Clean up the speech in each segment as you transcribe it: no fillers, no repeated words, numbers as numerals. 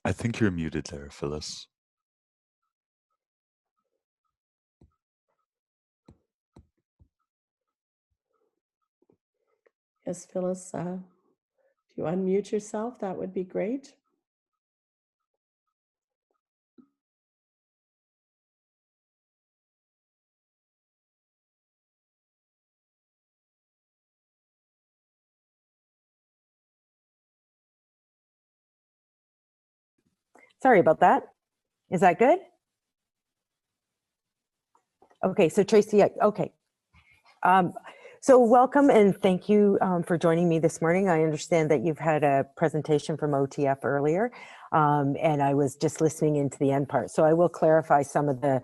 I think you're muted there, Phyllis. Yes, Phyllis, if you unmute yourself, that would be great. Sorry about that. Is that good? Okay, so Tracy, okay. So welcome and thank you for joining me this morning. I understand that you've had a presentation from OTF earlier, and I was just listening into the end part. So I will clarify some of the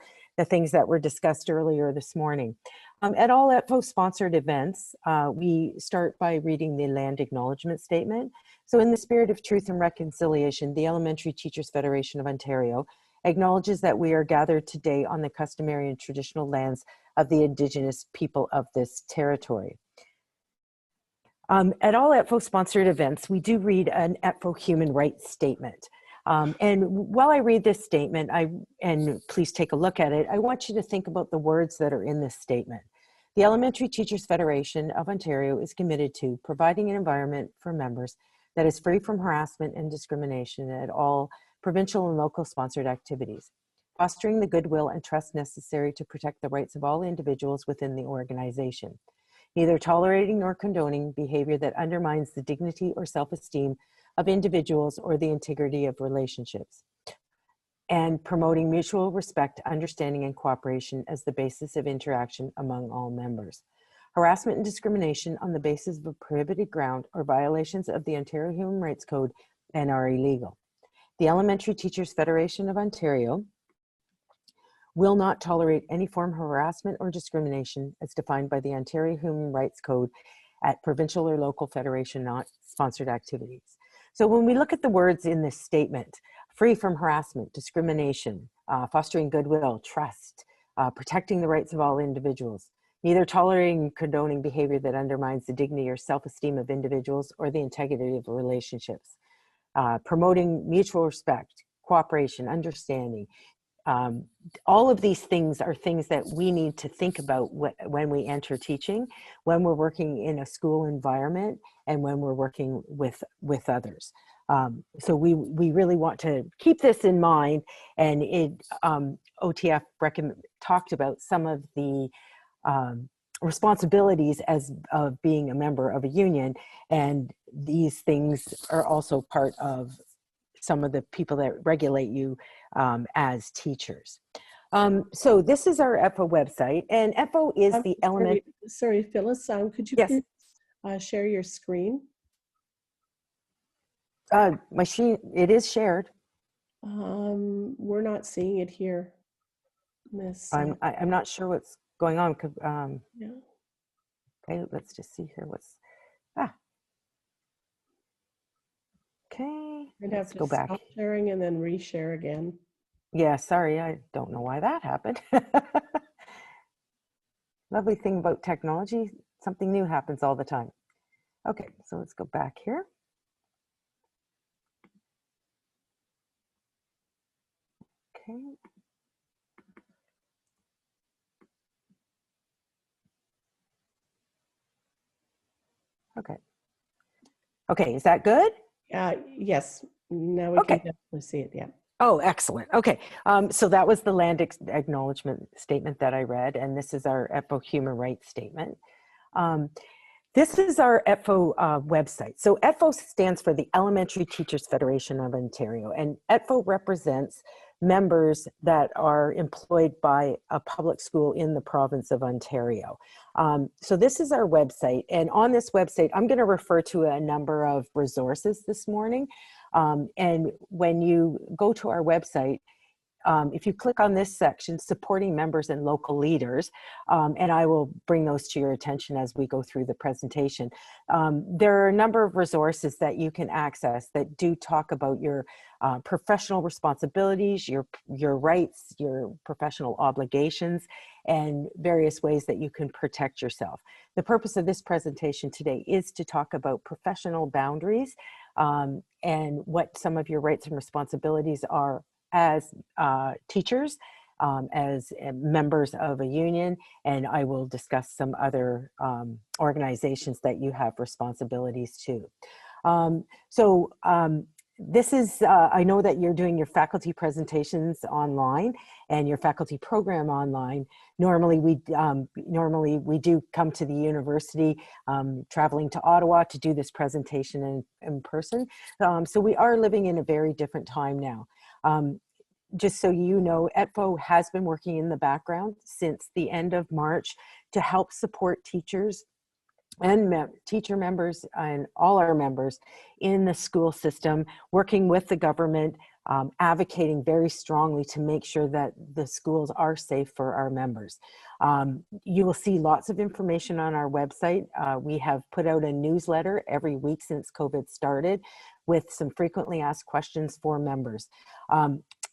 things that were discussed earlier this morning. At all ETFO sponsored events, we start by reading the land acknowledgement statement. So in the spirit of truth and reconciliation, the Elementary Teachers Federation of Ontario acknowledges that we are gathered today on the customary and traditional lands of the Indigenous people of this territory. At all ETFO sponsored events, we do read an ETFO human rights statement. And while I read this statement, and please take a look at it, I want you to think about the words that are in this statement. The Elementary Teachers Federation of Ontario is committed to providing an environment for members that is free from harassment and discrimination at all provincial and local sponsored activities, fostering the goodwill and trust necessary to protect the rights of all individuals within the organization, neither tolerating nor condoning behavior that undermines the dignity or self-esteem of individuals or the integrity of relationships, and promoting mutual respect, understanding, and cooperation as the basis of interaction among all members. Harassment and discrimination on the basis of a prohibited ground or violations of the Ontario Human Rights Code and are illegal. The Elementary Teachers Federation of Ontario will not tolerate any form of harassment or discrimination as defined by the Ontario Human Rights Code at provincial or local federation not sponsored activities. So when we look at the words in this statement, free from harassment, discrimination, fostering goodwill, trust, protecting the rights of all individuals, neither tolerating and condoning behavior that undermines the dignity or self-esteem of individuals or the integrity of relationships, promoting mutual respect, cooperation, understanding. All of these things are things that we need to think about when we enter teaching, when we're working in a school environment, and when we're working with others. So we really want to keep this in mind, and OTF talked about some of the responsibilities of being a member of a union, and these things are also part of some of the people that regulate you as teachers. So this is our ETFO website, and ETFO is the element. Sorry, Phyllis, could you please share your screen? My sheet, it is shared. We're not seeing it here, Miss. I'm not sure what's going on. Yeah. Okay, let's just see here. Okay, let's go back. Stop sharing and then reshare again. Yeah, sorry, I don't know why that happened. Lovely thing about technology, something new happens all the time. Okay, so let's go back here. Okay. Okay, is that good? Yes, now we can definitely see it, yeah. Oh, excellent. Okay, so that was the land acknowledgement statement that I read, and this is our ETFO human rights statement. This is our ETFO website. So ETFO stands for the Elementary Teachers Federation of Ontario, and ETFO represents members that are employed by a public school in the province of Ontario. So this is our website, and on this website, I'm going to refer to a number of resources this morning. And when you go to our website, if you click on this section, supporting members and local leaders, and I will bring those to your attention as we go through the presentation. There are a number of resources that you can access that do talk about your professional responsibilities, your rights, your professional obligations, and various ways that you can protect yourself. The purpose of this presentation today is to talk about professional boundaries and what some of your rights and responsibilities are as teachers, as members of a union, and I will discuss some other organizations that you have responsibilities to. This is, I know that you're doing your faculty presentations online and your faculty program online. Normally we do come to the university, traveling to Ottawa to do this presentation in person. So we are living in a very different time now. Just so you know, ETFO has been working in the background since the end of March to help support teachers and teacher members and all our members in the school system, working with the government, advocating very strongly to make sure that the schools are safe for our members. You will see lots of information on our website. We have put out a newsletter every week since COVID started with some frequently asked questions for members.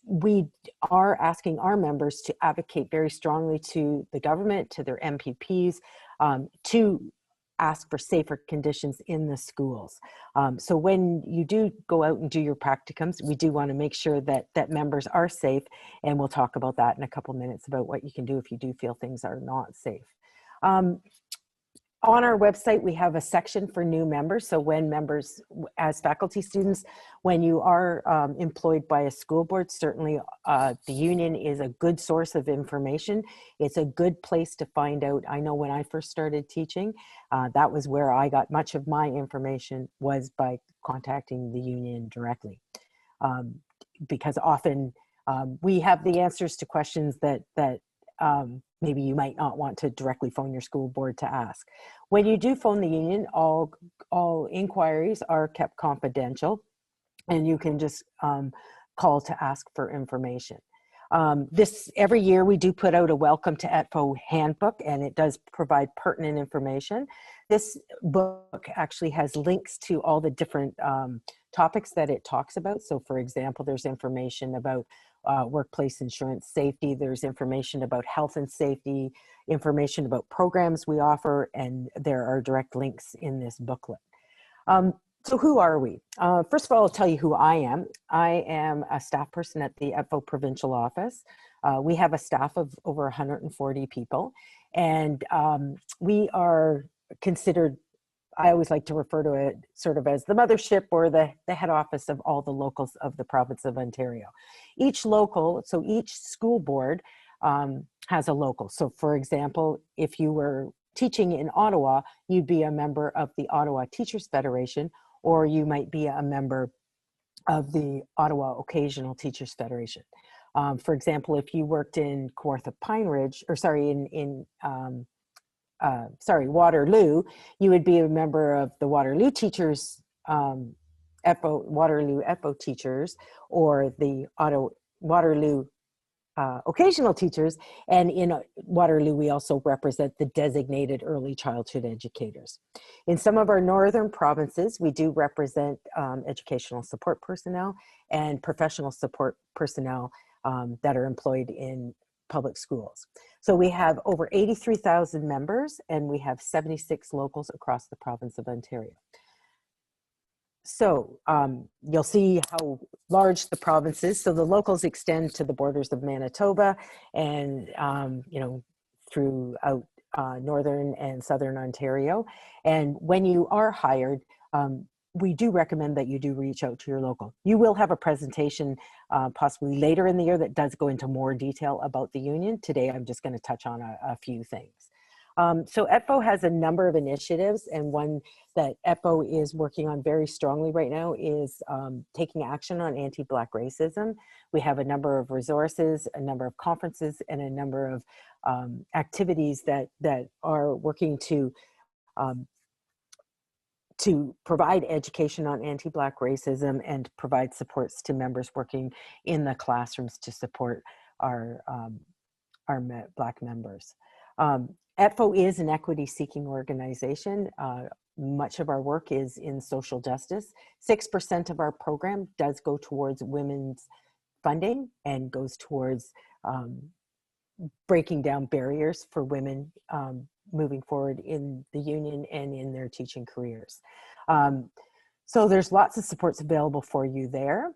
We are asking our members to advocate very strongly to the government, to their MPPs, to ask for safer conditions in the schools. So when you do go out and do your practicums, we do want to make sure that members are safe, and we'll talk about that in a couple minutes about what you can do if you do feel things are not safe. On our website, we have a section for new members. So when members, as faculty students, when you are employed by a school board, certainly the union is a good source of information. It's a good place to find out. I know when I first started teaching, that was where I got much of my information, was by contacting the union directly. Because often we have the answers to questions that maybe you might not want to directly phone your school board to ask. When you do phone the union, all inquiries are kept confidential, and you can just call to ask for information. Every year we do put out a Welcome to ETFO handbook, and it does provide pertinent information. This book actually has links to all the different topics that it talks about. So for example, there's information about workplace insurance safety, there's information about health and safety, information about programs we offer, and there are direct links in this booklet. So who are we? First of all, I'll tell you who I am. I am a staff person at the ETFO provincial office. We have a staff of over 140 people, and we are considered, I always like to refer to it sort of as the mothership or the head office of all the locals of the province of Ontario. Each local, so each school board has a local. So for example, if you were teaching in Ottawa, you'd be a member of the Ottawa Teachers Federation, or you might be a member of the Ottawa Occasional Teachers Federation. For example, if you worked in Kawartha Pine Ridge, or sorry, Waterloo, you would be a member of the Waterloo Teachers, Waterloo ETFO Teachers, or the Waterloo Occasional Teachers. And in Waterloo, we also represent the designated early childhood educators. In some of our northern provinces, we do represent educational support personnel and professional support personnel that are employed in public schools. So we have over 83,000 members, and we have 76 locals across the province of Ontario. So you'll see how large the province is. So the locals extend to the borders of Manitoba and, throughout northern and southern Ontario. And when you are hired, we do recommend that you do reach out to your local. You will have a presentation possibly later in the year that does go into more detail about the union. Today, I'm just going to touch on a few things. So ETFO has a number of initiatives, and one that ETFO is working on very strongly right now is taking action on anti-Black racism. We have a number of resources, a number of conferences, and a number of activities that are working to provide education on anti-Black racism and provide supports to members working in the classrooms to support our Black members. ETFO is an equity-seeking organization. Much of our work is in social justice. 6% of our program does go towards women's funding and goes towards breaking down barriers for women moving forward in the union and in their teaching careers. So there's lots of supports available for you there.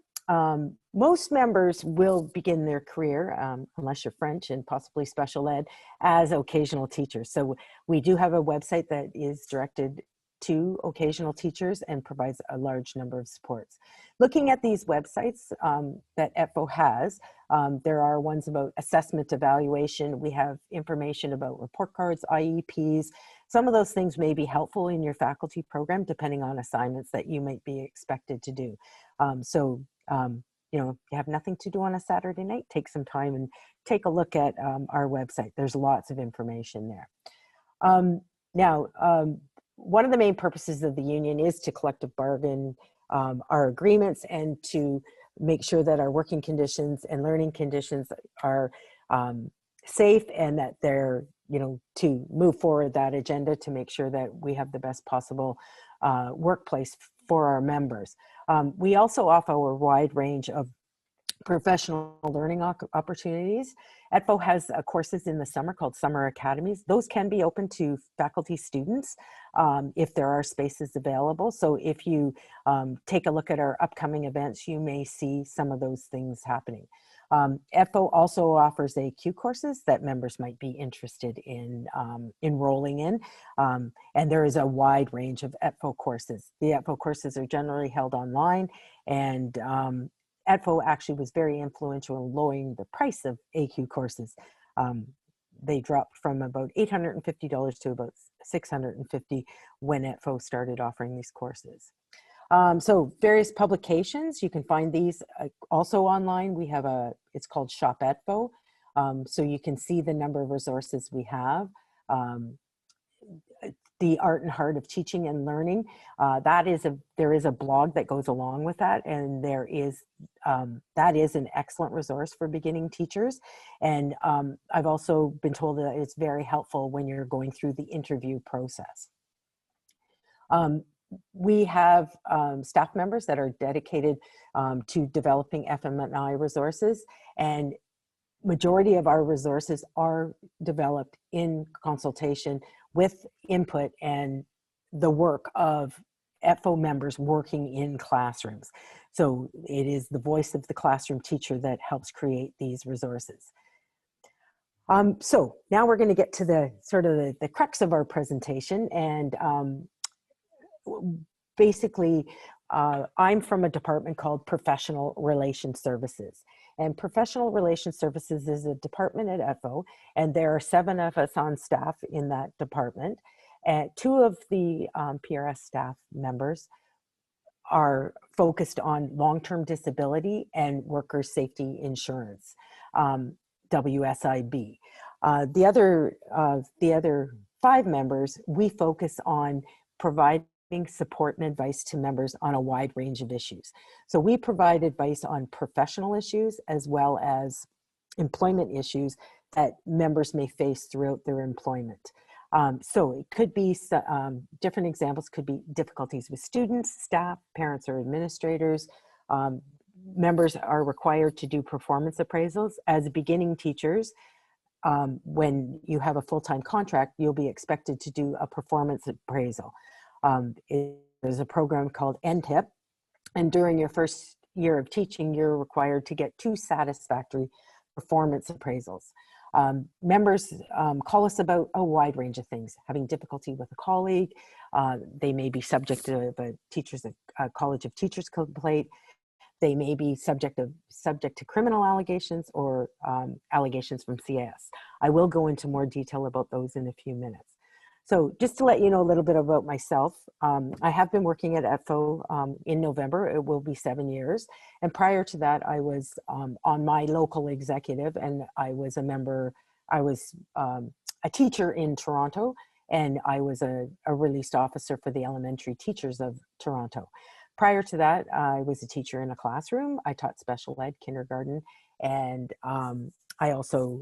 Most members will begin their career, unless you're French and possibly special ed, as occasional teachers. So we do have a website that is directed to occasional teachers and provides a large number of supports. Looking at these websites that ETFO has, there are ones about assessment evaluation. We have information about report cards, IEPs. Some of those things may be helpful in your faculty program, depending on assignments that you might be expected to do. You know, if you have nothing to do on a Saturday night, take some time and take a look at our website. There's lots of information there. One of the main purposes of the union is to collective bargain our agreements and to make sure that our working conditions and learning conditions are safe, and that they're, you know, to move forward that agenda to make sure that we have the best possible workplace for our members. We also offer a wide range of professional learning opportunities. ETFO has courses in the summer called Summer Academies. Those can be open to faculty students if there are spaces available. So if you take a look at our upcoming events, you may see some of those things happening. ETFO also offers AQ courses that members might be interested in enrolling in. And there is a wide range of ETFO courses. The ETFO courses are generally held online, and ETFO actually was very influential in lowering the price of AQ courses. They dropped from about $850 to about $650 when ETFO started offering these courses. So various publications, you can find these also online. We have it's called Shop ETFO. So you can see the number of resources we have. The Art and Heart of Teaching and Learning, there is a blog that goes along with that, and that is an excellent resource for beginning teachers. And I've also been told that it's very helpful when you're going through the interview process. We have staff members that are dedicated to developing FM&I resources, and majority of our resources are developed in consultation with input and the work of ETFO members working in classrooms. So it is the voice of the classroom teacher that helps create these resources. So now we're going to get to the sort of the crux of our presentation. And basically, I'm from a department called Professional Relations Services. And Professional Relations Services is a department at ETFO, and there are 7 of us on staff in that department. And 2 of the PRS staff members are focused on long-term disability and workers' safety insurance, WSIB. The other 5 members, we focus on providing support and advice to members on a wide range of issues. So we provide advice on professional issues as well as employment issues that members may face throughout their employment. So it could be different examples, could be difficulties with students, staff, parents, or administrators. Members are required to do performance appraisals. As beginning teachers, when you have a full-time contract, you'll be expected to do a performance appraisal. There's a program called NTIP, and during your first year of teaching, you're required to get 2 satisfactory performance appraisals. Members call us about a wide range of things: having difficulty with a colleague, they may be subject to a College of Teachers complaint, they may be subject to criminal allegations or allegations from CIS. I will go into more detail about those in a few minutes. So just to let you know a little bit about myself, I have been working at ETFO in November. It will be 7 years. And prior to that, I was on my local executive, and I was a teacher in Toronto, and I was a released officer for the elementary teachers of Toronto. Prior to that, I was a teacher in a classroom. I taught special ed, kindergarten, and I also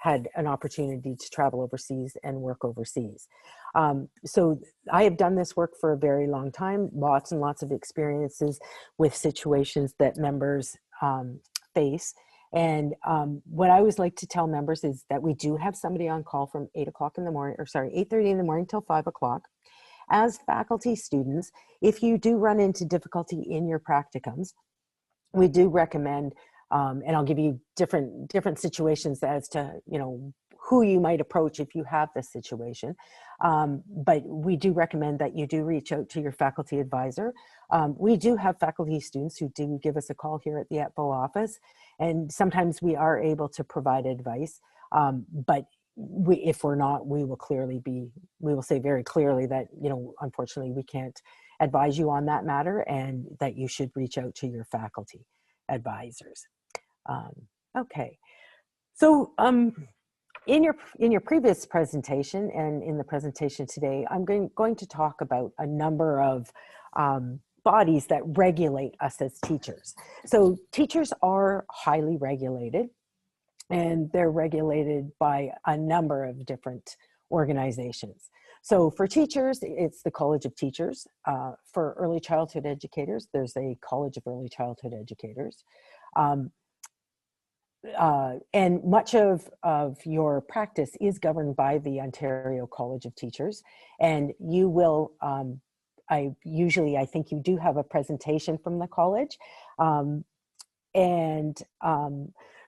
had an opportunity to travel overseas and work overseas. So I have done this work for a very long time, lots and lots of experiences with situations that members face. And what I always like to tell members is that we do have somebody on call from 8 o'clock in the morning, or sorry, 8:30 in the morning till 5 o'clock. as faculty students, if you do run into difficulty in your practicums, we do recommend, and I'll give you different situations as to, you know, who you might approach if you have this situation. But we do recommend that you do reach out to your faculty advisor. We do have faculty students who do give us a call here at the ETFO office, and sometimes we are able to provide advice. But if we're not, we will say very clearly that, you know, unfortunately we can't advise you on that matter, and that you should reach out to your faculty advisors. Okay, so in your previous presentation and in the presentation today, I'm going to talk about a number of bodies that regulate us as teachers. So teachers are highly regulated, and they're regulated by a number of different organizations. So for teachers, it's the College of Teachers. For early childhood educators, there's a College of Early Childhood Educators. And much of your practice is governed by the Ontario College of Teachers. And you will, I think you do have a presentation from the college.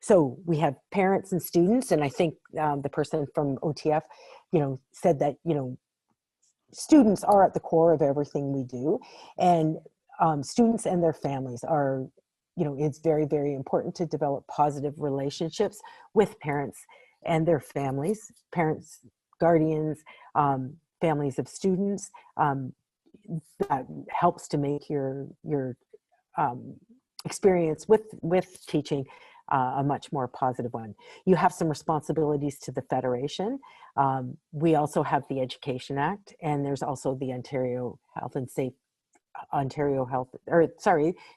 So we have parents and students, and I think the person from OTF, you know, said that, you know, students are at the core of everything we do, and students and their families are, you know, it's very, very important to develop positive relationships with parents and their families, parents, guardians, families of students. That helps to make your experience with teaching a much more positive one. You have some responsibilities to the Federation. We also have the Education Act, and there's also the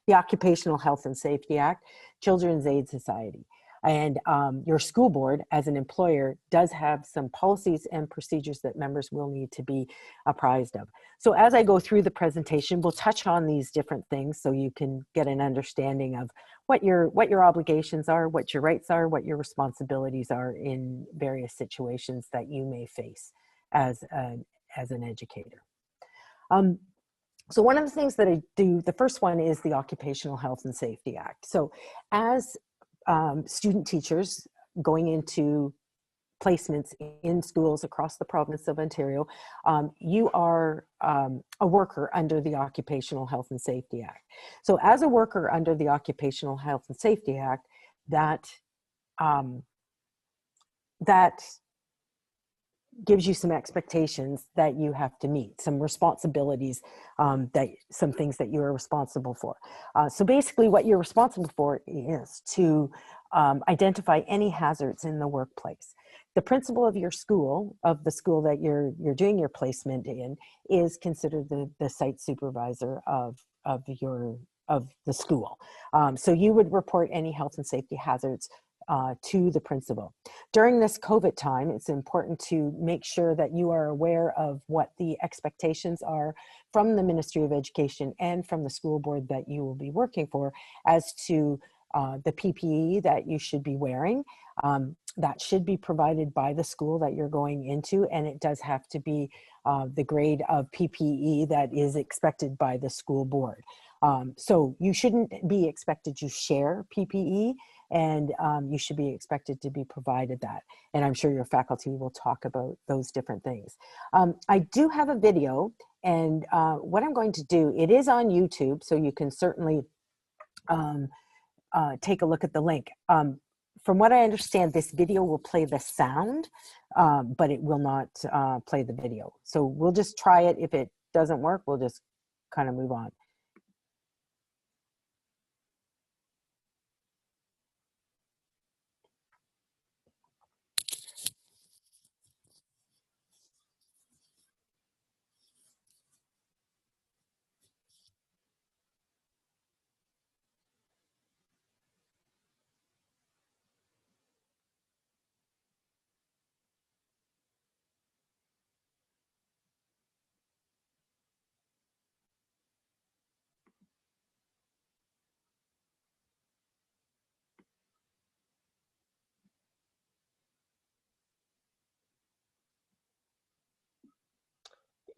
the Occupational Health and Safety Act, Children's Aid Society. And your school board as an employer does have some policies and procedures that members will need to be apprised of. So as I go through the presentation, we'll touch on these different things so you can get an understanding of what your obligations are, what your rights are, what your responsibilities are in various situations that you may face as an educator. So one of the things that I do, the first one is the Occupational Health and Safety Act. So as student teachers going into placements in schools across the province of Ontario, you are a worker under the Occupational Health and Safety Act. So as a worker under the Occupational Health and Safety Act, that gives you some expectations that you have to meet, some responsibilities, some things that you are responsible for. So basically what you're responsible for is to identify any hazards in the workplace. The principal of your school, of the school that you're doing your placement in, is considered the site supervisor of the school. So you would report any health and safety hazards to the principal. During this COVID time, it's important to make sure that you are aware of what the expectations are from the Ministry of Education and from the school board that you will be working for as to the PPE that you should be wearing. That should be provided by the school that you're going into, and it does have to be the grade of PPE that is expected by the school board. So you shouldn't be expected to share PPE, and you should be expected to be provided that. And I'm sure your faculty will talk about those different things. I do have a video, and what I'm going to do, it is on YouTube, so you can certainly take a look at the link. From what I understand, this video will play the sound, but it will not play the video. So we'll just try it. If it doesn't work, we'll just kind of move on.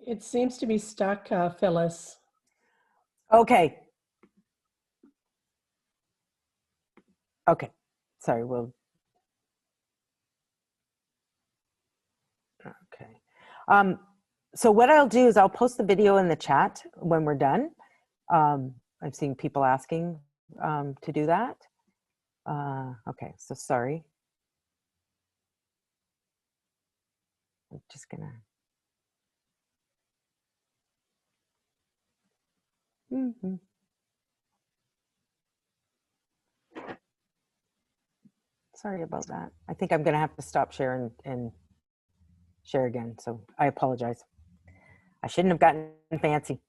It seems to be stuck, Phyllis. Okay. Okay. Sorry, we'll. Okay. So what I'll do is I'll post the video in the chat when we're done. I'm seeing people asking to do that. Okay, so sorry. I'm just gonna. Sorry about that. I think I'm gonna have to stop sharing and share again. So I apologize. I shouldn't have gotten fancy.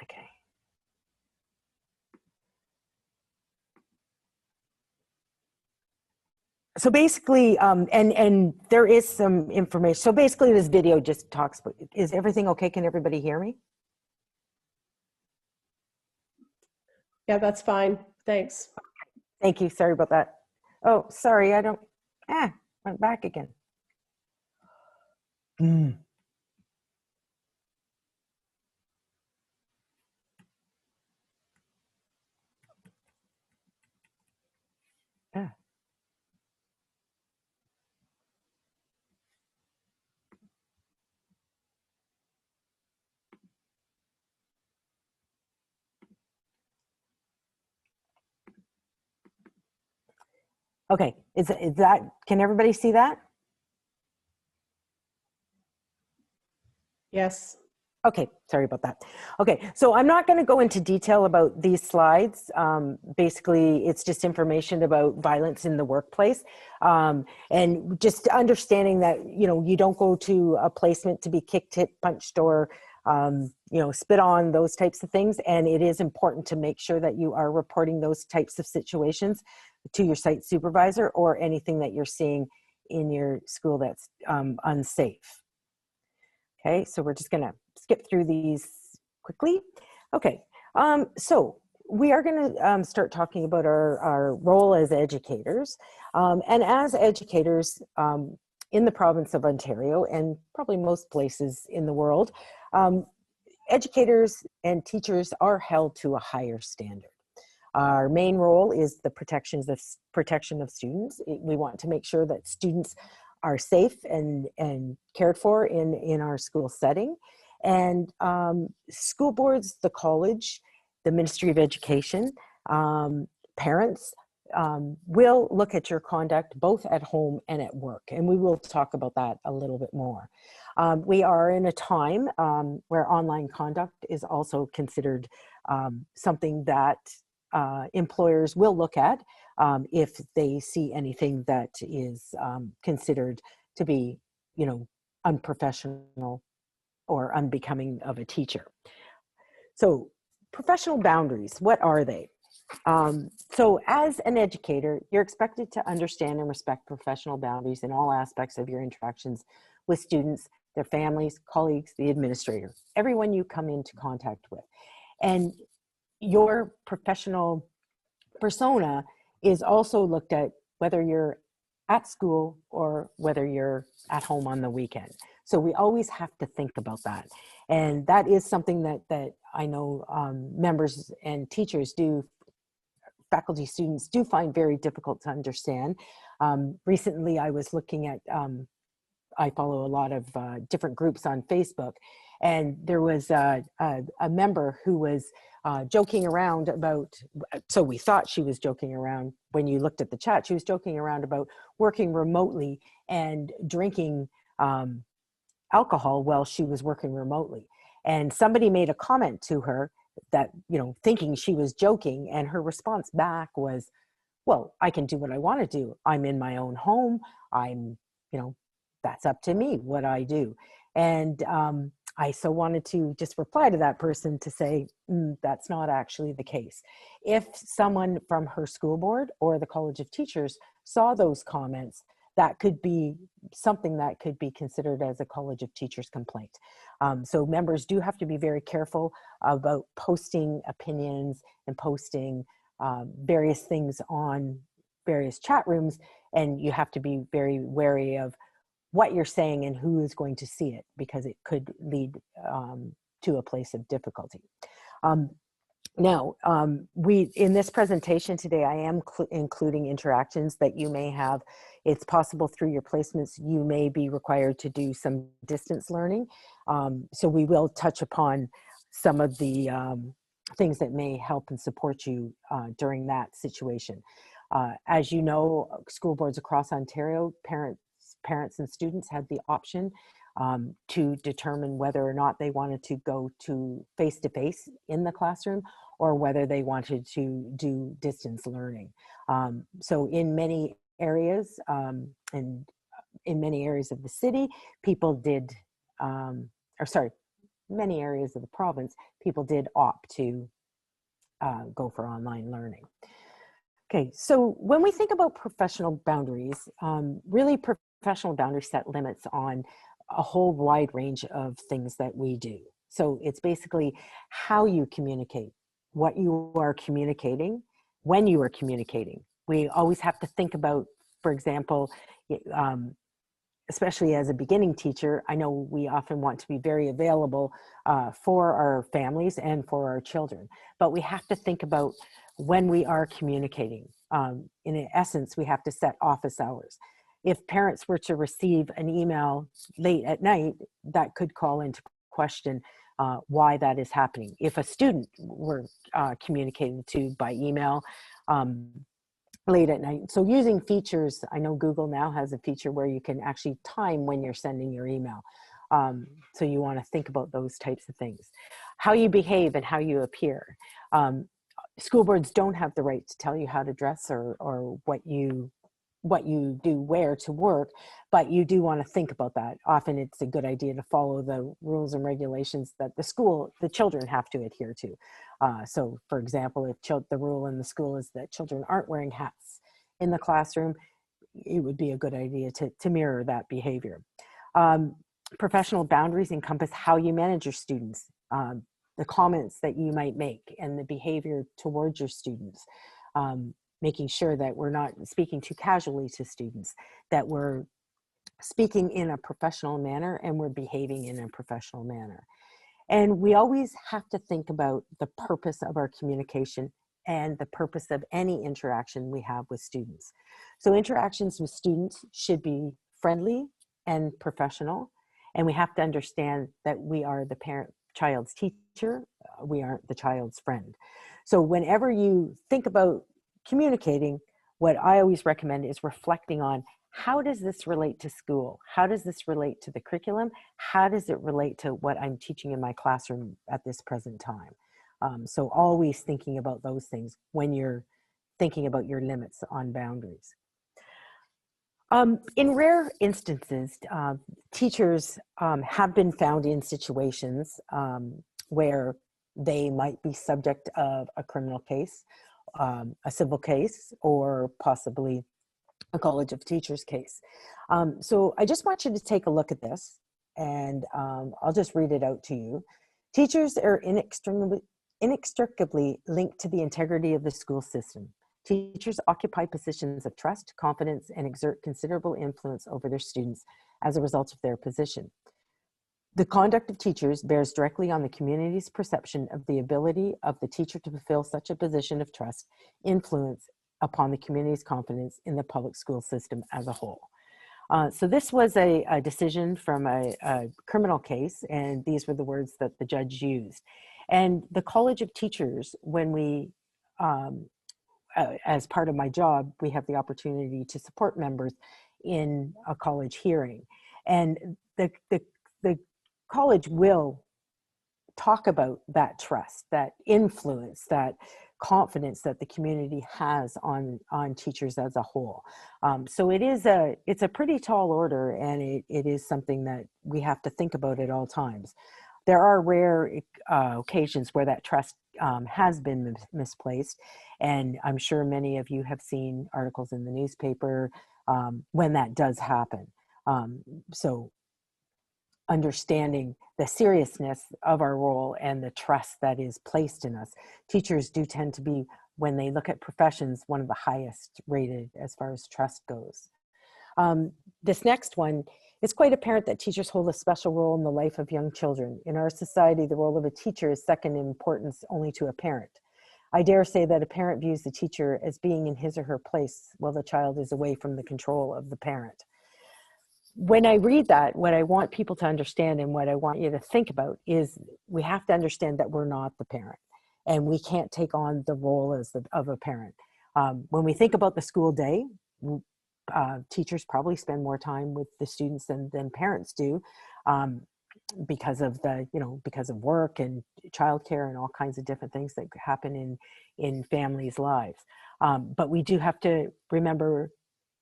Okay. So basically, and there is some information. So basically this video just talks, is everything okay? Can everybody hear me? Yeah, that's fine. Thanks. Thank you. Sorry about that. Oh, sorry. I don't, went back again. Yeah. Okay. Is that, can everybody see that? Yes. Okay, sorry about that. Okay, so I'm not going to go into detail about these slides. Basically, it's just information about violence in the workplace, and just understanding that, you know, you don't go to a placement to be kicked, hit, punched, or you know, spit on, those types of things. And it is important to make sure that you are reporting those types of situations to your site supervisor or anything that you're seeing in your school that's unsafe. Okay, so we're just gonna skip through these quickly. Okay, so we are gonna start talking about our role as educators. And as educators in the province of Ontario, and probably most places in the world, educators and teachers are held to a higher standard. Our main role is the protection of students. We want to make sure that students are safe and cared for in our school setting. And school boards, the college, the Ministry of Education, parents will look at your conduct both at home and at work. And we will talk about that a little bit more. We are in a time where online conduct is also considered something that employers will look at if they see anything that is considered to be, you know, unprofessional or unbecoming of a teacher. So professional boundaries, what are they? So as an educator, you're expected to understand and respect professional boundaries in all aspects of your interactions with students, their families, colleagues, the administrator, everyone you come into contact with. And your professional persona is also looked at whether you're at school or whether you're at home on the weekend. So we always have to think about that. And that is something that I know members and teachers do, faculty, students do find very difficult to understand. Recently, I was looking at, I follow a lot of different groups on Facebook, and there was a member who was joking around about, so we thought she was joking around. When you looked at the chat, she was joking around about working remotely and drinking alcohol while she was working remotely. And somebody made a comment to her that, you know, thinking she was joking, and her response back was, well, I can do what I want to do. I'm in my own home. I'm, you know, that's up to me what I do. And I so wanted to just reply to that person to say, that's not actually the case. If someone from her school board or the College of Teachers saw those comments, that could be something that could be considered as a College of Teachers complaint. So members do have to be very careful about posting opinions and posting various things on various chat rooms, and you have to be very wary of what you're saying and who is going to see it, because it could lead to a place of difficulty. Now, in this presentation today, I am including interactions that you may have. It's possible through your placements, you may be required to do some distance learning. So we will touch upon some of the things that may help and support you during that situation. As you know, school boards across Ontario, parents and students had the option to determine whether or not they wanted to go to face-to-face in the classroom, or whether they wanted to do distance learning. So in many areas, and in many areas of the city, people did, many areas of the province, people did opt to go for online learning. Okay, so when we think about professional boundaries, really professional boundaries set limits on a whole wide range of things that we do. So it's basically how you communicate, what you are communicating, when you are communicating. We always have to think about, for example, especially as a beginning teacher, I know we often want to be very available for our families and for our children, but we have to think about when we are communicating. In essence, we have to set office hours. If parents were to receive an email late at night, that could call into question why that is happening. If a student were communicated to by email late at night. So using features, I know Google now has a feature where you can actually time when you're sending your email. So you want to think about those types of things. How you behave and how you appear. School boards don't have the right to tell you how to dress or what you do wear to work, but you do want to think about that. Often it's a good idea to follow the rules and regulations that the children have to adhere to. So for example, if the rule in the school is that children aren't wearing hats in the classroom, it would be a good idea to mirror that behavior. Professional boundaries encompass how you manage your students, the comments that you might make, and the behavior towards your students. Making sure that we're not speaking too casually to students, that we're speaking in a professional manner and we're behaving in a professional manner. And we always have to think about the purpose of our communication and the purpose of any interaction we have with students. So interactions with students should be friendly and professional, and we have to understand that we are the child's teacher, we aren't the child's friend. So whenever you think about communicating, what I always recommend is reflecting on, how does this relate to school? How does this relate to the curriculum? How does it relate to what I'm teaching in my classroom at this present time? So always thinking about those things when you're thinking about your limits on boundaries. In rare instances, teachers have been found in situations where they might be subject of a criminal case, a civil case, or possibly a College of Teachers case. So I just want you to take a look at this, and I'll just read it out to you. Teachers are inextricably linked to the integrity of the school system. Teachers occupy positions of trust, confidence, and exert considerable influence over their students as a result of their position. The conduct of teachers bears directly on the community's perception of the ability of the teacher to fulfill such a position of trust, influence upon the community's confidence in the public school system as a whole. So this was a decision from a criminal case, and these were the words that the judge used. And the College of Teachers, when we, as part of my job, we have the opportunity to support members in a college hearing. And the college will talk about that trust, that influence, that confidence that the community has on teachers as a whole. So it's a pretty tall order, and it is something that we have to think about at all times. There are rare occasions where that trust has been misplaced, and I'm sure many of you have seen articles in the newspaper when that does happen. So understanding the seriousness of our role and the trust that is placed in us. Teachers do tend to be when they look at professions, one of the highest rated as far as trust goes. This next one, it's quite apparent that teachers hold a special role in the life of young children. In our society, the role of a teacher is second in importance only to a parent. I dare say that a parent views the teacher as being in his or her place while the child is away from the control of the parent. When I read that, what I want people to understand and what I want you to think about is we have to understand that we're not the parent and we can't take on the role of a parent. When we think about the school day, teachers probably spend more time with the students than parents do, because of because of work and childcare and all kinds of different things that happen in families' lives. But we do have to remember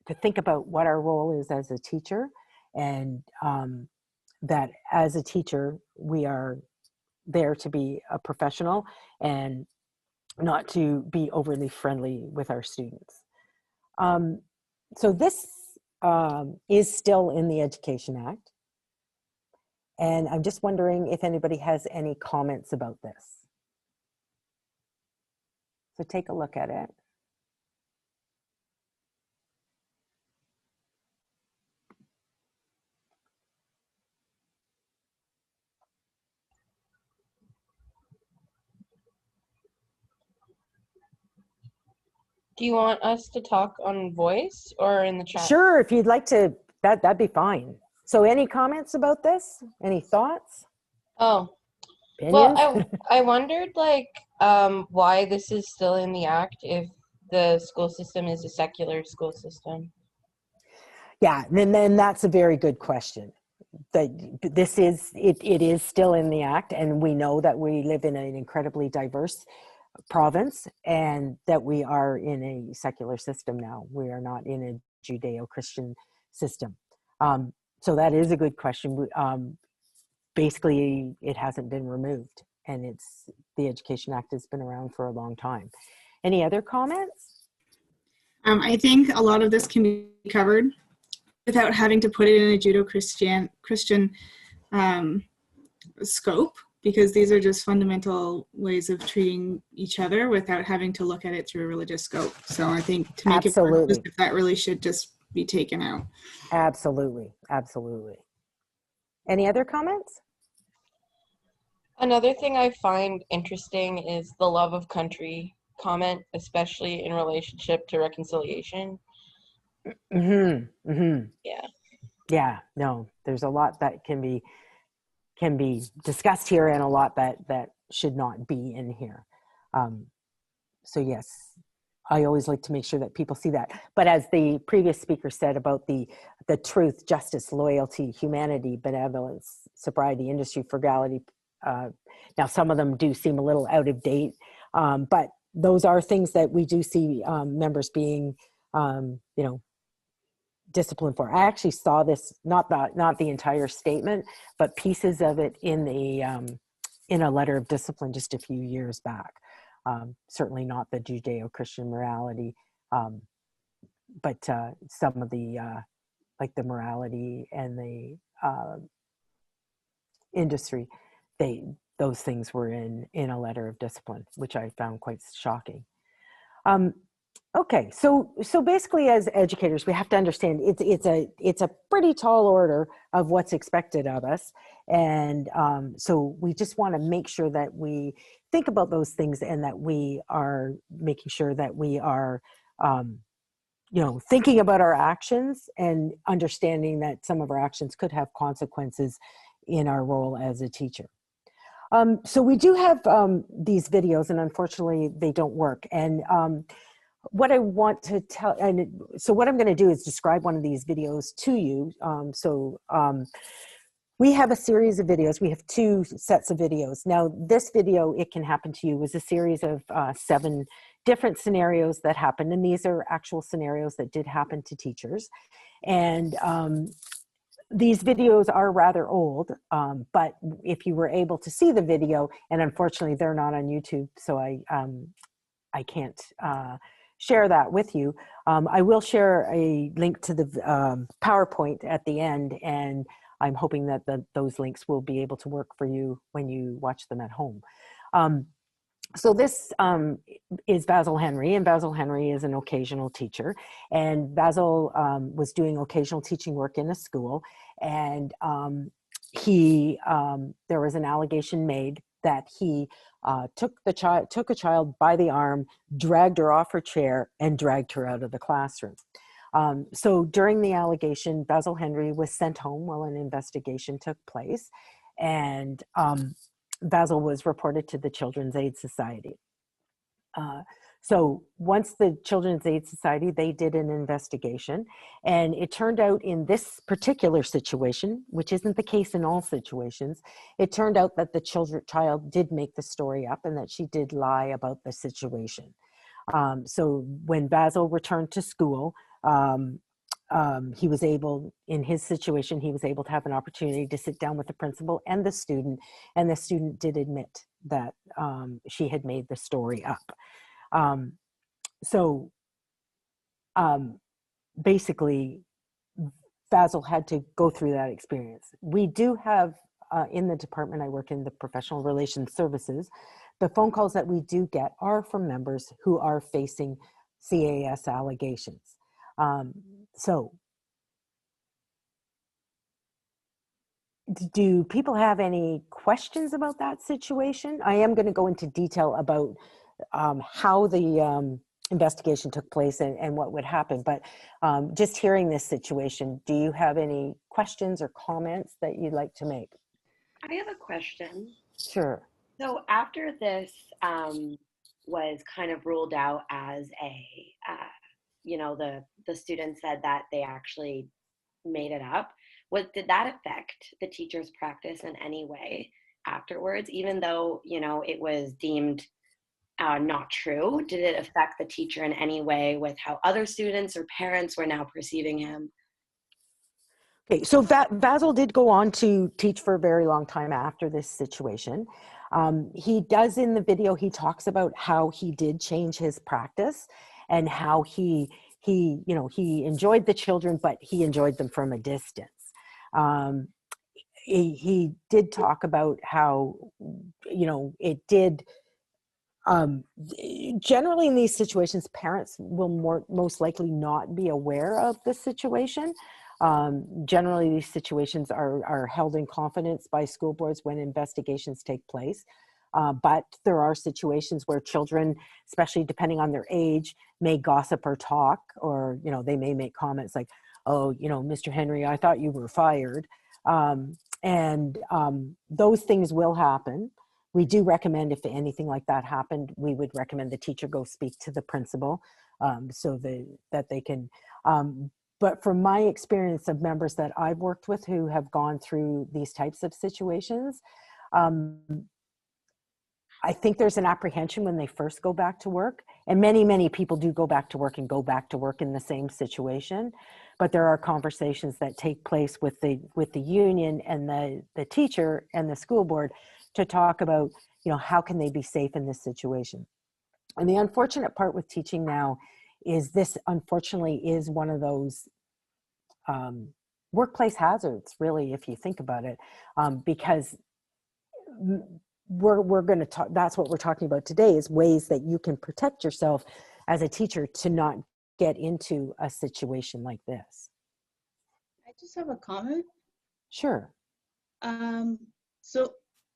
to think about what our role is as a teacher, and that as a teacher, we are there to be a professional and not to be overly friendly with our students. So this is still in the Education Act. And I'm just wondering if anybody has any comments about this. So take a look at it. Do you want us to talk on voice or in the chat? Sure, if you'd like to, that'd be fine. So any comments about this? Any thoughts? Oh, Opinions? well, I wondered why this is still in the act if the school system is a secular school system. Yeah, and then that's a very good question. It is still in the act, and we know that we live in an incredibly diverse province and that we are in a secular system now. We are not in a Judeo-Christian system. So that is a good question. Basically, it hasn't been removed, and the Education Act has been around for a long time. Any other comments? I think a lot of this can be covered without having to put it in a Judeo-Christian scope, because these are just fundamental ways of treating each other without having to look at it through a religious scope. So I think to make Absolutely. it that really should just be taken out. Absolutely, absolutely. Any other comments? Another thing I find interesting is the love of country comment, especially in relationship to reconciliation. Mm-hmm, mm-hmm. Yeah. Yeah, no, there's a lot that can be discussed here and a lot that should not be in here. So yes, I always like to make sure that people see that. But as the previous speaker said about the truth, justice, loyalty, humanity, benevolence, sobriety, industry, frugality, now some of them do seem a little out of date, but those are things that we do see members being, disciplined for. I actually saw this, not the entire statement, but pieces of it in a letter of discipline just a few years back. Certainly not the Judeo-Christian morality, but some of the like the morality and the industry, those things were in a letter of discipline, which I found quite shocking. Okay, so basically, as educators, we have to understand it's a pretty tall order of what's expected of us, and so we just want to make sure that we think about those things and that we are making sure that we are, thinking about our actions and understanding that some of our actions could have consequences in our role as a teacher. So we do have these videos, and unfortunately, they don't work. And what I want to tell, and so what I'm going to do is describe one of these videos to you. We have a series of videos. We have 2 sets of videos. Now, this video, It Can Happen to You, was a series of 7 different scenarios that happened. And these are actual scenarios that did happen to teachers. And these videos are rather old, but if you were able to see the video, and unfortunately they're not on YouTube, so I can't share that with you. I will share a link to the PowerPoint at the end, and I'm hoping that those links will be able to work for you when you watch them at home. So this is Basil Henry, and Basil Henry is an occasional teacher. And Basil was doing occasional teaching work in a school, and there was an allegation made that he took a child by the arm, dragged her off her chair, and dragged her out of the classroom. So during the allegation, Basil Henry was sent home while an investigation took place, and Basil was reported to the Children's Aid Society. So once the Children's Aid Society, they did an investigation, and it turned out in this particular situation, which isn't the case in all situations, it turned out that the child did make the story up and that she did lie about the situation. So when Basil returned to school, he was able, in his situation, he was able to have an opportunity to sit down with the principal and the student did admit that she had made the story up. Basically, Basil had to go through that experience. We do have, in the department I work in, the professional relations services, the phone calls that we do get are from members who are facing CAS allegations. Do people have any questions about that situation? I am going to go into detail about how the investigation took place and what would happen, but just hearing this situation, do you have any questions or comments that you'd like to make? I have a question. Sure. So after this was kind of ruled out as the students said that they actually made it up, did that affect the teacher's practice in any way afterwards, even though, it was deemed not true? Did it affect the teacher in any way with how other students or parents were now perceiving him? Okay, so Basil did go on to teach for a very long time after this situation. He does, in the video, he talks about how he did change his practice and how he enjoyed the children, but he enjoyed them from a distance. He did talk about how, it did, generally in these situations, parents will most likely not be aware of the situation. Generally, these situations are held in confidence by school boards when investigations take place. But there are situations where children, especially depending on their age, may gossip or talk, or, they may make comments like, oh, Mr. Henry, I thought you were fired. Those things will happen. We do recommend, if anything like that happened, we would recommend the teacher go speak to the principal so that they can. But from my experience of members that I've worked with who have gone through these types of situations, I think there's an apprehension when they first go back to work, and many people do go back to work and go back to work in the same situation. But there are conversations that take place with the union and the teacher and the school board to talk about, how can they be safe in this situation. And the unfortunate part with teaching now is this, unfortunately, is one of those workplace hazards, really, if you think about it, because we're going to talk, that's what we're talking about today, is ways that you can protect yourself as a teacher to not get into a situation like this. I just have a comment. Sure. So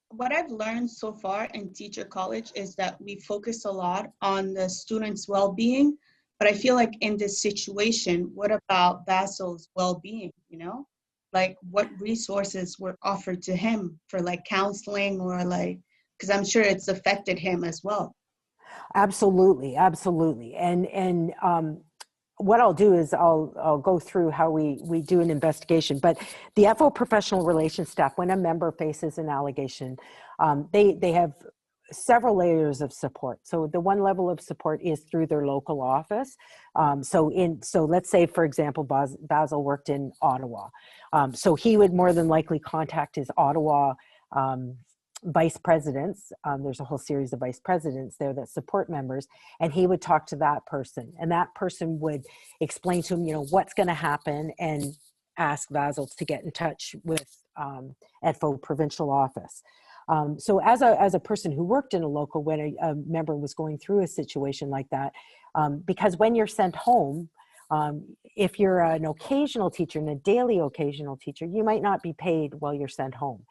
what I've learned so far in teacher college is that we focus a lot on the students' well-being, but I feel like in this situation, what about Basil's well-being, Like what resources were offered to him for like counseling or because I'm sure it's affected him as well. Absolutely. And what I'll do is I'll go through how we do an investigation. But the FO professional relations staff, when a member faces an allegation, they have several layers of support. So the one level of support is through their local office. So let's say, for example, Basil worked in Ottawa. So he would more than likely contact his Ottawa vice presidents. There's a whole series of vice presidents there that support members, and he would talk to that person, and that person would explain to him, what's going to happen, and ask Basil to get in touch with ETFO provincial office. So as a person who worked in a local, when a member was going through a situation like that, because when you're sent home, if you're an occasional teacher and a daily occasional teacher, you might not be paid while you're sent home.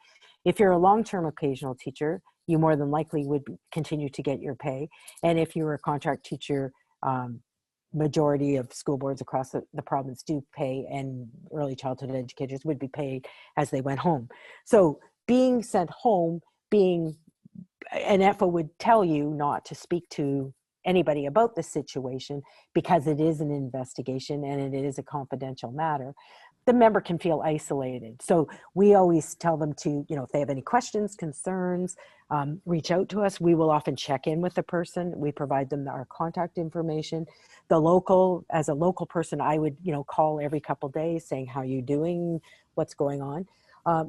If you're a long-term occasional teacher, you more than likely would continue to get your pay. And if you're a contract teacher, majority of school boards across the province do pay, and early childhood educators would be paid as they went home. So being sent home, being an ETFO would tell you not to speak to anybody about the situation because it is an investigation and it is a confidential matter. The member can feel isolated. So we always tell them to, if they have any questions, concerns, reach out to us. We will often check in with the person. We provide them our contact information. As a local person, I would, call every couple of days saying, how are you doing? What's going on?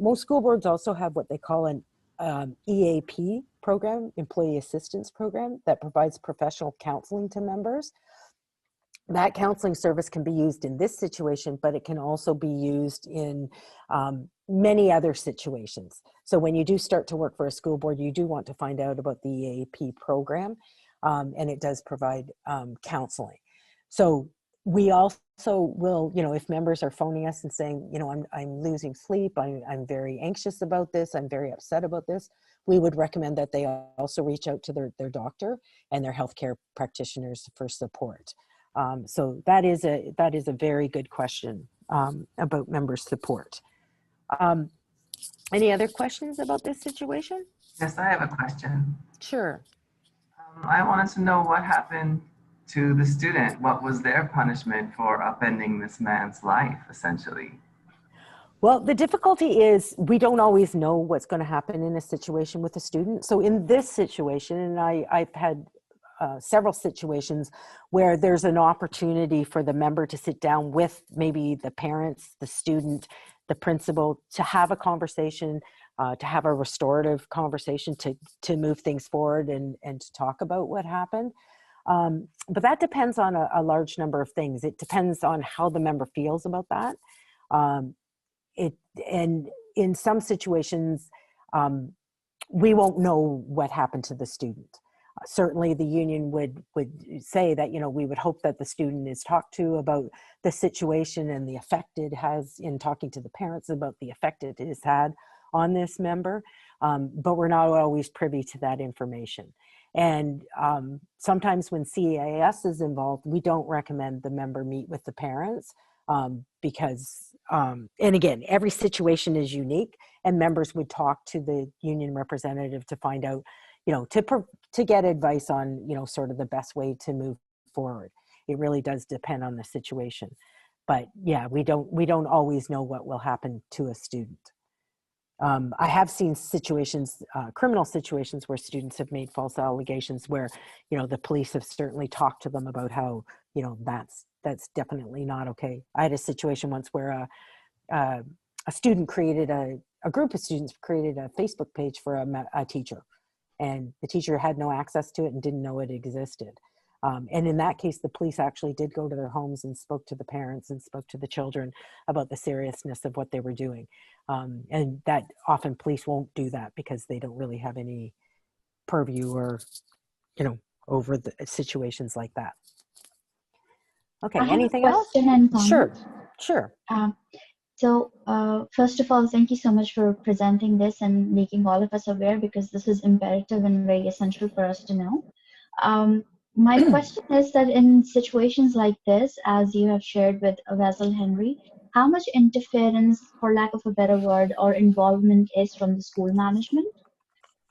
Most school boards also have what they call an EAP program, Employee Assistance Program, that provides professional counseling to members. That counseling service can be used in this situation, but it can also be used in many other situations. So when you do start to work for a school board, you do want to find out about the EAP program, and it does provide counseling. So we also will, if members are phoning us and saying, I'm losing sleep, I'm very anxious about this, I'm very upset about this, we would recommend that they also reach out to their doctor and their healthcare practitioners for support. So that is a very good question about member support. Any other questions about this situation? Yes, I have a question. Sure. I wanted to know what happened to the student. What was their punishment for upending this man's life, essentially? Well, the difficulty is we don't always know what's going to happen in a situation with a student. So in this situation, and I've had several situations where there's an opportunity for the member to sit down with maybe the parents, the student, the principal, to have a conversation, to have a restorative conversation, to move things forward and to talk about what happened. But that depends on a large number of things. It depends on how the member feels about that. And in some situations, we won't know what happened to the student. Certainly the union would say that, we would hope that the student is talked to about the situation and the effect it has, in talking to the parents about the effect it has had on this member. But we're not always privy to that information. And sometimes when CAS is involved, we don't recommend the member meet with the parents because, and again, every situation is unique, and members would talk to the union representative to find out, to get advice on, sort of the best way to move forward. It really does depend on the situation. But yeah, we don't always know what will happen to a student. I have seen situations, criminal situations, where students have made false allegations where, the police have certainly talked to them about how, that's definitely not okay. I had a situation once where a student created a group of students created a Facebook page for a teacher, and the teacher had no access to it and didn't know it existed. And in that case, the police actually did go to their homes and spoke to the parents and spoke to the children about the seriousness of what they were doing. And that often police won't do that because they don't really have any purview or, over the situations like that. Okay, I have anything a else? question and comment. Sure. So first of all, thank you so much for presenting this and making all of us aware, because this is imperative and very essential for us to know. My question is that in situations like this, as you have shared with Vasil Henry, how much interference, for lack of a better word, or involvement is from the school management?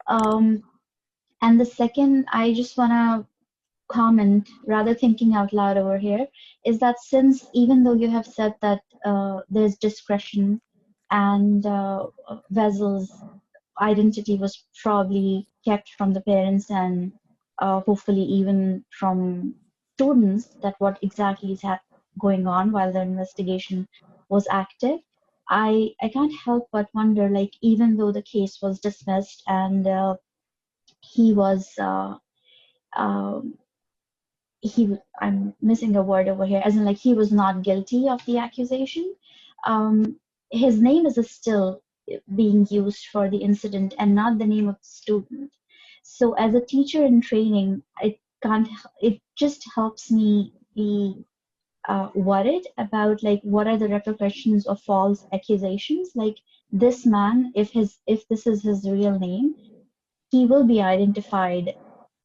And the second, I just want to comment, rather thinking out loud over here, is that since, even though you have said that there's discretion and Vasil's identity was probably kept from the parents and hopefully even from students, that what exactly is going on while the investigation was active, I can't help but wonder, like, even though the case was dismissed and he was I'm missing a word over here, as in, like, he was not guilty of the accusation, his name is still being used for the incident and not the name of the student. So as a teacher in training, it just helps me be worried about like what are the repercussions of false accusations. Like this man, if this is his real name, he will be identified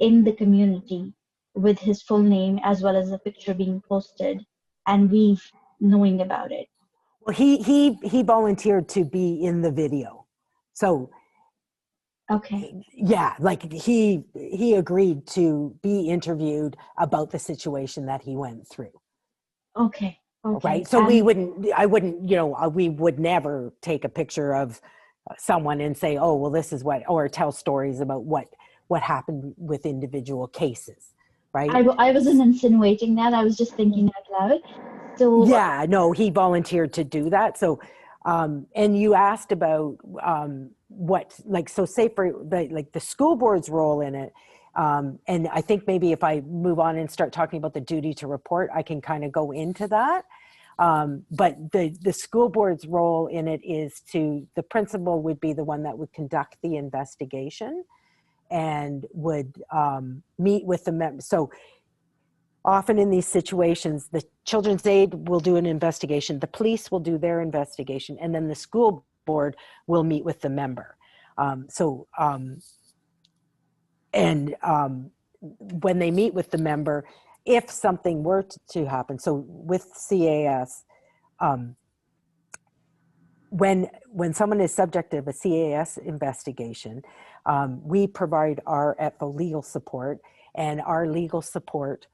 in the community with his full name as well as a picture being posted, and we knowing about it. Well, he volunteered to be in the video, so Okay. yeah, like he agreed to be interviewed about the situation that he went through. Okay. Okay. Right. So I wouldn't, we would never take a picture of someone and say, oh, well, this is what, or tell stories about what happened with individual cases. Right. I wasn't insinuating that. I was just thinking out loud. So yeah, no, he volunteered to do that. So, and you asked about so say for the school board's role in it. And I think maybe if I move on and start talking about the duty to report, I can kind of go into that. But the school board's role in it is the principal would be the one that would conduct the investigation and would meet with the members. So often in these situations, the children's aid will do an investigation, the police will do their investigation, and then the school board will meet with the member. When they meet with the member, if something were to happen, so with CAS, when someone is subject of a CAS investigation, we provide our ETFO legal support, and our legal support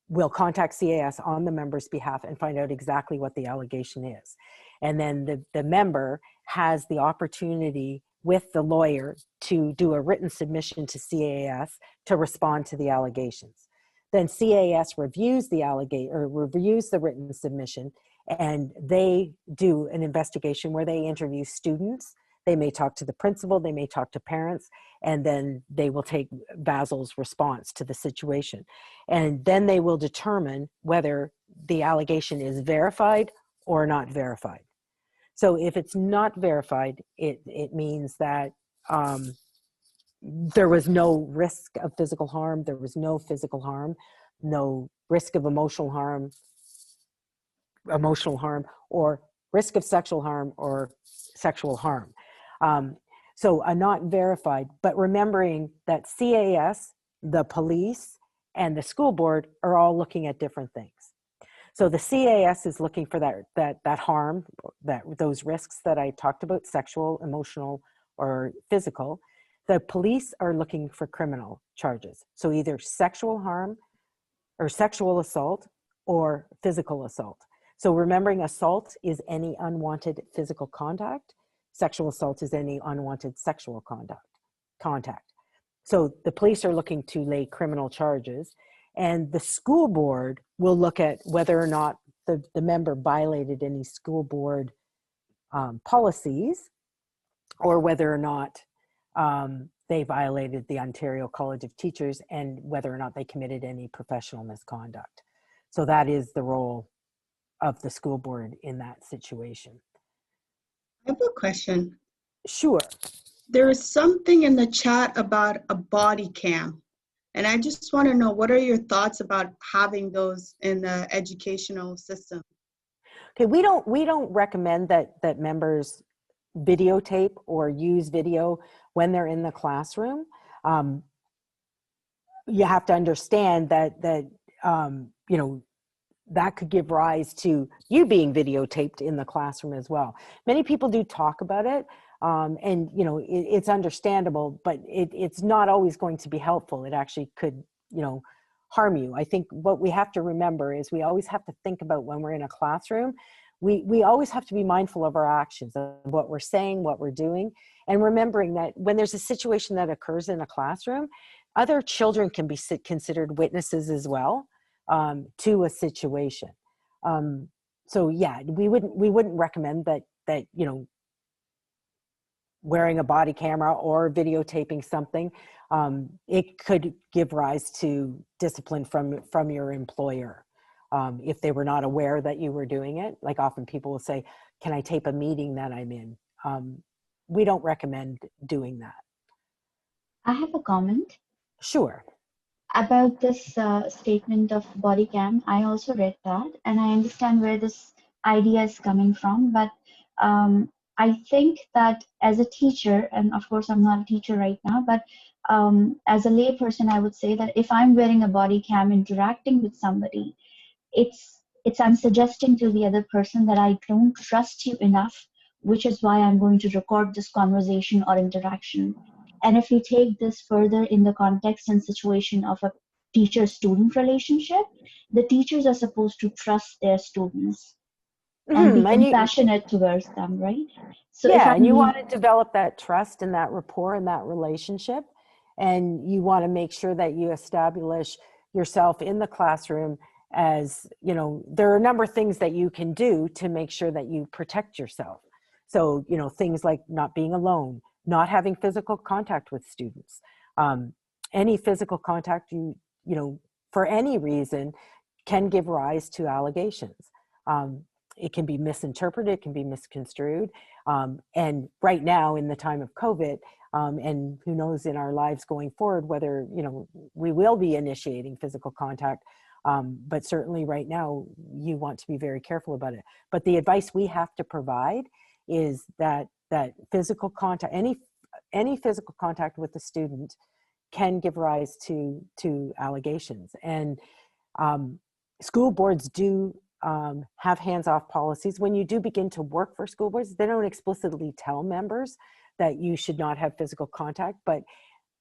will contact CAS on the member's behalf and find out exactly what the allegation is. And then the member has the opportunity with the lawyer to do a written submission to CAS to respond to the allegations. Then CAS reviews reviews the written submission, and they do an investigation where they interview students. They may talk to the principal, they may talk to parents, and then they will take Basil's response to the situation. And then they will determine whether the allegation is verified or not verified. So if it's not verified, it means that there was no risk of physical harm, there was no physical harm, no risk of emotional harm, or risk of sexual harm or sexual harm. So a not verified, but remembering that CAS, the police, and the school board are all looking at different things. So the CAS is looking for that harm, those risks that I talked about, sexual, emotional, or physical. The police are looking for criminal charges. So either sexual harm or sexual assault or physical assault. So remembering assault is any unwanted physical contact. Sexual assault is any unwanted sexual contact. So the police are looking to lay criminal charges, and the school board will look at whether or not the member violated any school board policies, or whether or not they violated the Ontario College of Teachers, and whether or not they committed any professional misconduct. So that is the role of the school board in that situation. I have a question. Sure. There is something in the chat about a body cam. And I just want to know, what are your thoughts about having those in the educational system? Okay, we don't recommend that members videotape or use video when they're in the classroom. You have to understand that that could give rise to you being videotaped in the classroom as well. Many people do talk about it, and it's understandable, but it's not always going to be helpful. It actually could harm you. I think what we have to remember is we always have to think about when we're in a classroom, we always have to be mindful of our actions, of what we're saying, what we're doing, and remembering that when there's a situation that occurs in a classroom, other children can be considered witnesses as well to a situation. So yeah, we wouldn't recommend that wearing a body camera or videotaping something. It could give rise to discipline from your employer if they were not aware that you were doing it. Like often people will say, can I tape a meeting that I'm in? we don't recommend doing that. I have a comment Sure. about this statement of body cam. I also read that, and I understand where this idea is coming from. But I think that as a teacher, and of course I'm not a teacher right now, but as a layperson, I would say that if I'm wearing a body cam interacting with somebody, it's I'm suggesting to the other person that I don't trust you enough, which is why I'm going to record this conversation or interaction. And if we take this further in the context and situation of a teacher-student relationship, the teachers are supposed to trust their students and be And compassionate towards them, right? So if yeah, I'm and you want to develop that trust and that rapport and that relationship, and you want to make sure that you establish yourself in the classroom as, you know, there are a number of things that you can do to make sure that you protect yourself. So, you know, things like not being alone, not having physical contact with students. Any physical contact you know, for any reason can give rise to allegations. It can be misinterpreted, it can be misconstrued. And right now in the time of COVID, and who knows in our lives going forward, whether, you know, we will be initiating physical contact, but certainly right now you want to be very careful about it. But the advice we have to provide is that physical contact, any physical contact with the student can give rise to allegations. And school boards do have hands-off policies. When you do begin to work for school boards, they don't explicitly tell members that you should not have physical contact, but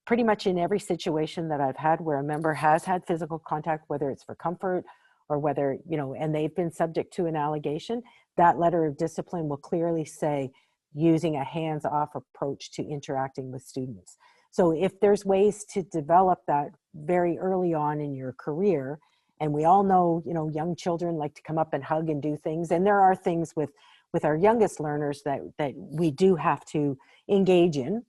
pretty much in every situation that I've had where a member has had physical contact, whether it's for comfort or whether, you know, and they've been subject to an allegation, that letter of discipline will clearly say using a hands-off approach to interacting with students. So if there's ways to develop that very early on in your career, and we all know, you know, young children like to come up and hug and do things, and there are things with our youngest learners that we do have to engage in.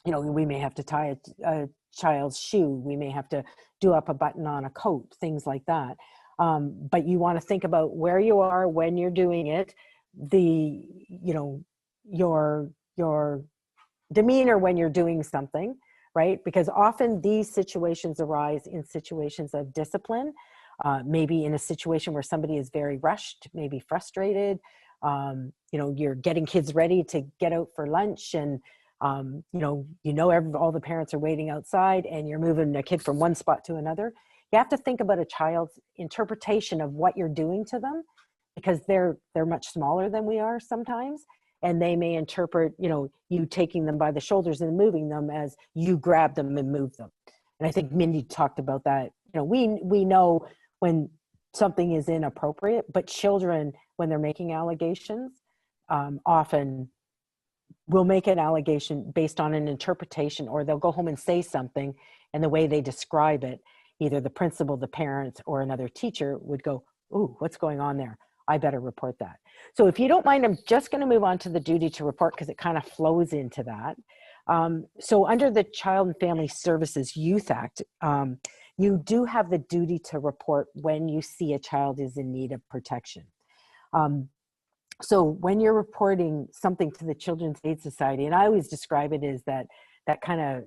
You know, we may have to tie a child's shoe, we may have to do up a button on a coat, things like that. But you want to think about where you are when you're doing it, you know, your demeanor when you're doing something, right? Because often these situations arise in situations of discipline, maybe in a situation where somebody is very rushed, maybe frustrated. You know, you're getting kids ready to get out for lunch, and you know all the parents are waiting outside, and you're moving a kid from one spot to another. You have to think about a child's interpretation of what you're doing to them, because they're much smaller than we are sometimes. And they may interpret, you know, you taking them by the shoulders and moving them as you grab them and move them. And I think Mindy talked about that. You know, we know when something is inappropriate, but children, when they're making allegations, often will make an allegation based on an interpretation, or they'll go home and say something, and the way they describe it, either the principal, the parent, or another teacher would go, "Ooh, what's going on there? I better report that." So if you don't mind, I'm just going to move on to the duty to report because it kind of flows into that. So under the Child and Family Services Youth Act, you do have the duty to report when you see a child is in need of protection. So when you're reporting something to the Children's Aid Society, and I always describe it as that kind of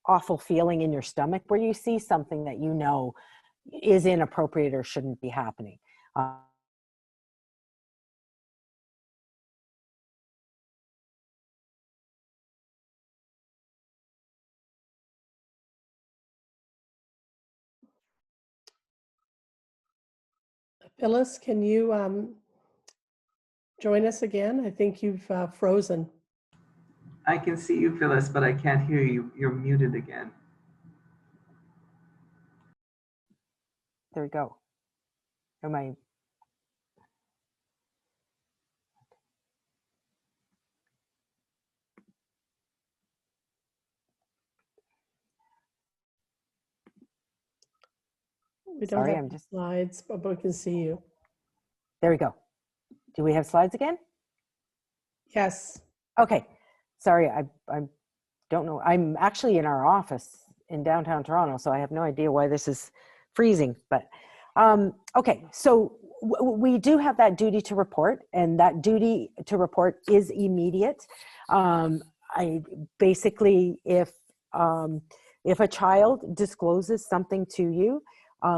awful feeling in your stomach where you see something that you know is inappropriate or shouldn't be happening. Phyllis, can you join us again? I think you've frozen. I can see you, Phyllis, but I can't hear you. You're muted again. There we go. Am I? We don't Sorry, have I'm the just, slides, but we can see you. there we go. Do we have slides again? Yes. Okay, sorry, I don't know. I'm actually in our office in downtown Toronto, so I have no idea why this is freezing. But okay, so we do have that duty to report, and that duty to report is immediate. I basically, if a child discloses something to you,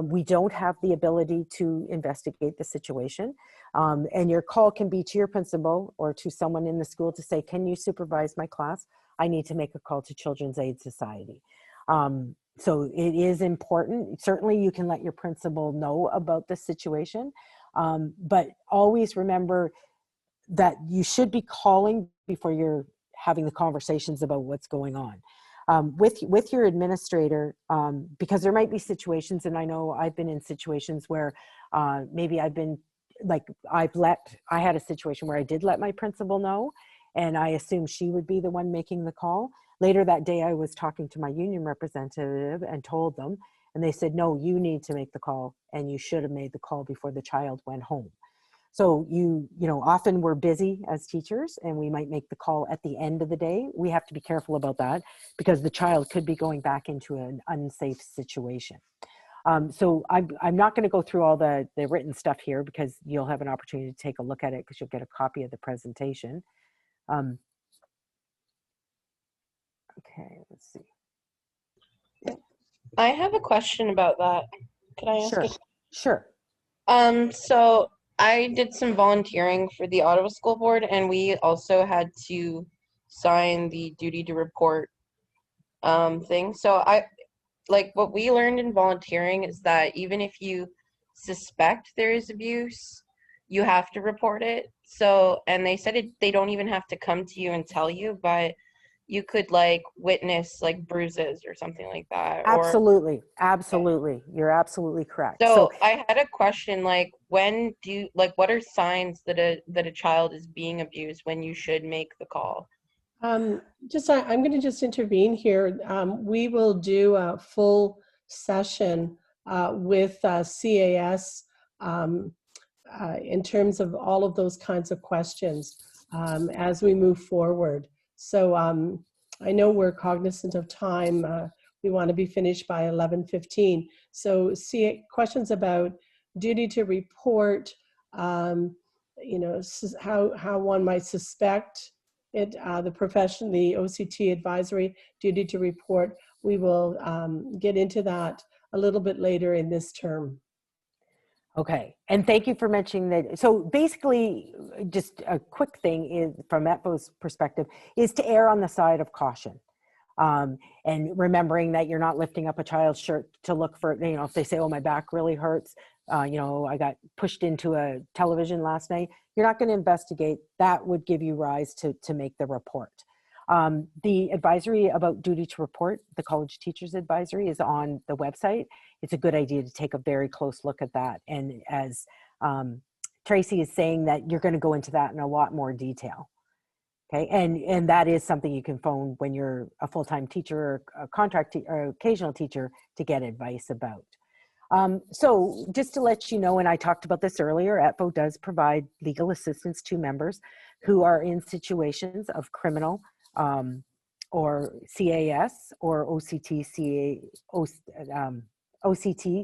we don't have the ability to investigate the situation. And your call can be to your principal or to someone in the school to say, can you supervise my class? I need to make a call to Children's Aid Society. So it is important. Certainly you can let your principal know about the situation, but always remember that you should be calling before you're having the conversations about what's going on. With your administrator, because there might be situations, and I know I've been in situations where maybe I've been, like, I had a situation where I did let my principal know, and I assumed she would be the one making the call. Later that day, I was talking to my union representative and told them, and they said, no, you need to make the call, and you should have made the call before the child went home. So you know, often we're busy as teachers and we might make the call at the end of the day. We have to be careful about that because the child could be going back into an unsafe situation. So I'm not going to go through all the written stuff here because you'll have an opportunity to take a look at it because you'll get a copy of the presentation. Okay, let's see. I have a question about that. Can I ask Sure, it? sure. So I did some volunteering for the Ottawa School Board, and we also had to sign the duty to report thing. So what we learned in volunteering is that even if you suspect there is abuse, you have to report it. So, and they said they don't even have to come to you and tell you, but you could like witness like bruises or something like that. Absolutely, absolutely. You're absolutely correct. So I had a question, like what are signs that a child is being abused when you should make the call? I'm going to just intervene here. We will do a full session with CAS in terms of all of those kinds of questions as we move forward. So I know we're cognizant of time. We want to be finished by 11:15. So questions about duty to report, you know, how one might suspect it, the profession, the OCT advisory duty to report. We will get into that a little bit later in this term. Okay, and thank you for mentioning that. So basically, just a quick thing is, from ETFO's perspective, is to err on the side of caution. And remembering that you're not lifting up a child's shirt to look for, you know, if they say, oh, my back really hurts, you know, I got pushed into a television last night, you're not going to investigate. That would give you rise to make the report. The advisory about duty to report, the college teachers advisory, is on the website. It's a good idea to take a very close look at that. And as Tracy is saying, that you're going to go into that in a lot more detail. Okay, and that is something you can phone when you're a full-time teacher or a contract or occasional teacher to get advice about. So just to let you know, and I talked about this earlier, ETFO does provide legal assistance to members who are in situations of criminal or CAS or OCT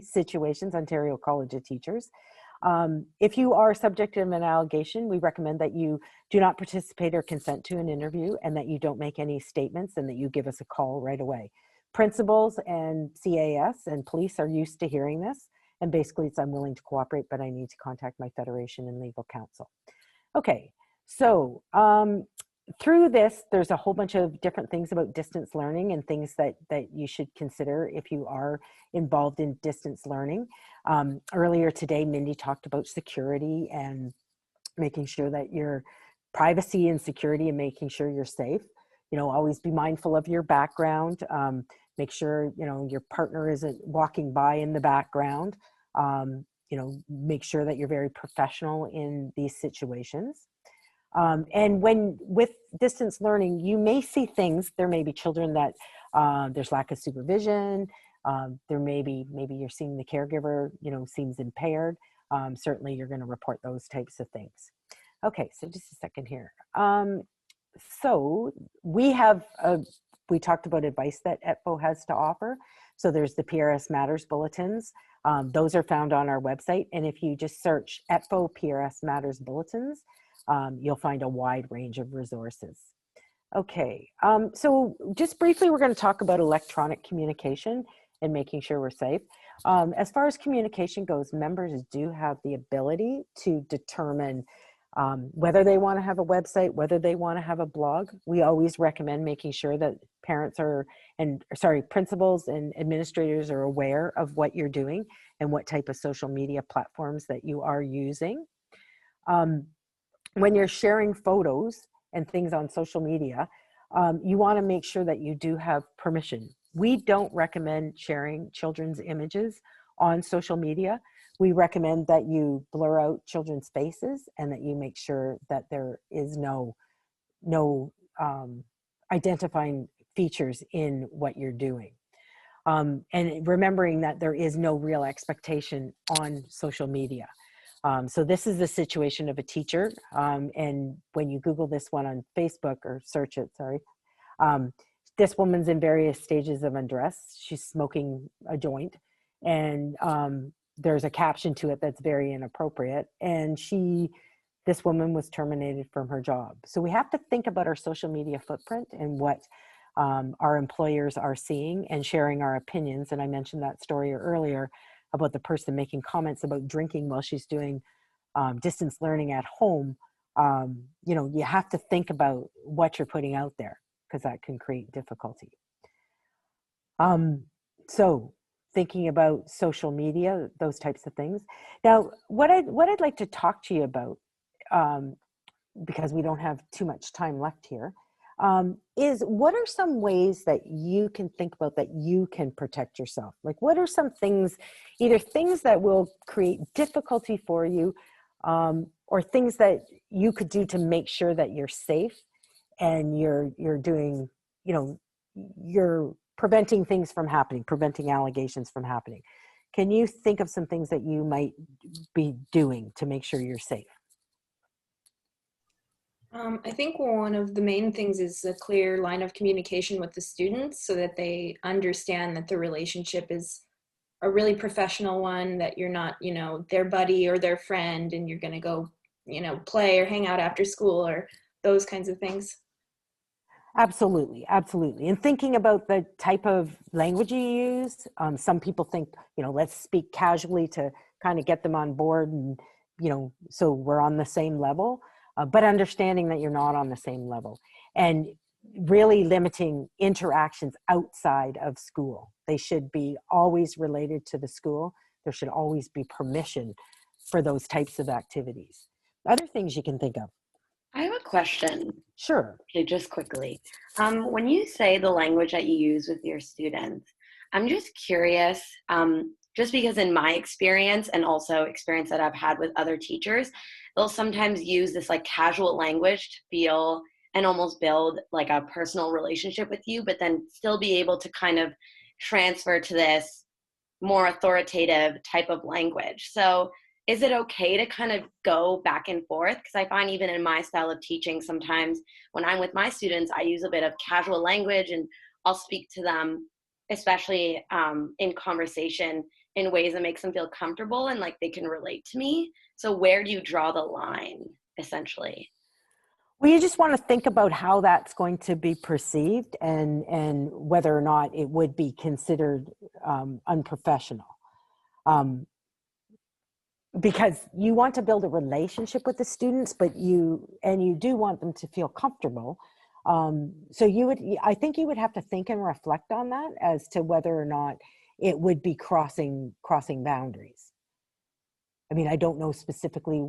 situations, Ontario College of Teachers. If you are subject to an allegation, we recommend that you do not participate or consent to an interview, and that you don't make any statements, and that you give us a call right away. Principals and CAS and police are used to hearing this, and basically it's, I'm willing to cooperate, but I need to contact my federation and legal counsel. Okay, so through this, there's a whole bunch of different things about distance learning and things that you should consider if you are involved in distance learning. Earlier today, Mindy talked about security and making sure that your privacy and security and making sure you're safe. You know, always be mindful of your background. Make sure, you know, your partner isn't walking by in the background. You know, make sure that you're very professional in these situations. And with distance learning, you may see things. There may be children that there's lack of supervision. There may be, maybe you're seeing the caregiver, you know, seems impaired. Certainly you're going to report those types of things. Okay, so just a second here. So we have, we talked about advice that ETFO has to offer. So there's the PRS Matters bulletins. Those are found on our website. And if you just search ETFO PRS Matters bulletins, you'll find a wide range of resources. Okay, so just briefly, we're going to talk about electronic communication and making sure we're safe. As far as communication goes, members do have the ability to determine whether they want to have a website, whether they want to have a blog. We always recommend making sure that principals and administrators are aware of what you're doing and what type of social media platforms that you are using. When you're sharing photos and things on social media, you want to make sure that you do have permission. We don't recommend sharing children's images on social media. We recommend that you blur out children's faces and that you make sure that there is no identifying features in what you're doing. And remembering that there is no real expectation on social media. So this is the situation of a teacher. And when you Google this one on Facebook or search it, this woman's in various stages of undress. She's smoking a joint, and there's a caption to it that's very inappropriate. And this woman was terminated from her job. So we have to think about our social media footprint and what our employers are seeing and sharing our opinions. And I mentioned that story earlier about the person making comments about drinking while she's doing distance learning at home. You have to think about what you're putting out there, because that can create difficulty. So thinking about social media, those types of things. Now, what I'd like to talk to you about, because we don't have too much time left here, is what are some ways that you can think about that you can protect yourself? Like, what are some things, either things that will create difficulty for you, or things that you could do to make sure that you're safe and you're doing, you're preventing things from happening, preventing allegations from happening. Can you think of some things that you might be doing to make sure you're safe? I think one of the main things is a clear line of communication with the students so that they understand that the relationship is a really professional one, that you're not, their buddy or their friend and you're going to go, play or hang out after school or those kinds of things. Absolutely. Absolutely. And thinking about the type of language you use, some people think, let's speak casually to kind of get them on board and, so we're on the same level. But understanding that you're not on the same level and really limiting interactions outside of school. They should be always related to the school. There should always be permission for those types of activities. Other things you can think of. I have a question. Sure. Okay, just quickly. When you say the language that you use with your students, I'm just curious, just because in my experience and also experience that I've had with other teachers, they'll sometimes use this like casual language to feel and almost build like a personal relationship with you, but then still be able to kind of transfer to this more authoritative type of language. So is it okay to kind of go back and forth? Because I find even in my style of teaching, sometimes when I'm with my students, I use a bit of casual language and I'll speak to them, especially in conversation, in ways that makes them feel comfortable and like they can relate to me. So where do you draw the line, essentially? Well, you just want to think about how that's going to be perceived and whether or not it would be considered unprofessional. Because you want to build a relationship with the students, but you do want them to feel comfortable. So I think you would have to think and reflect on that as to whether or not it would be crossing boundaries. I mean, I don't know specifically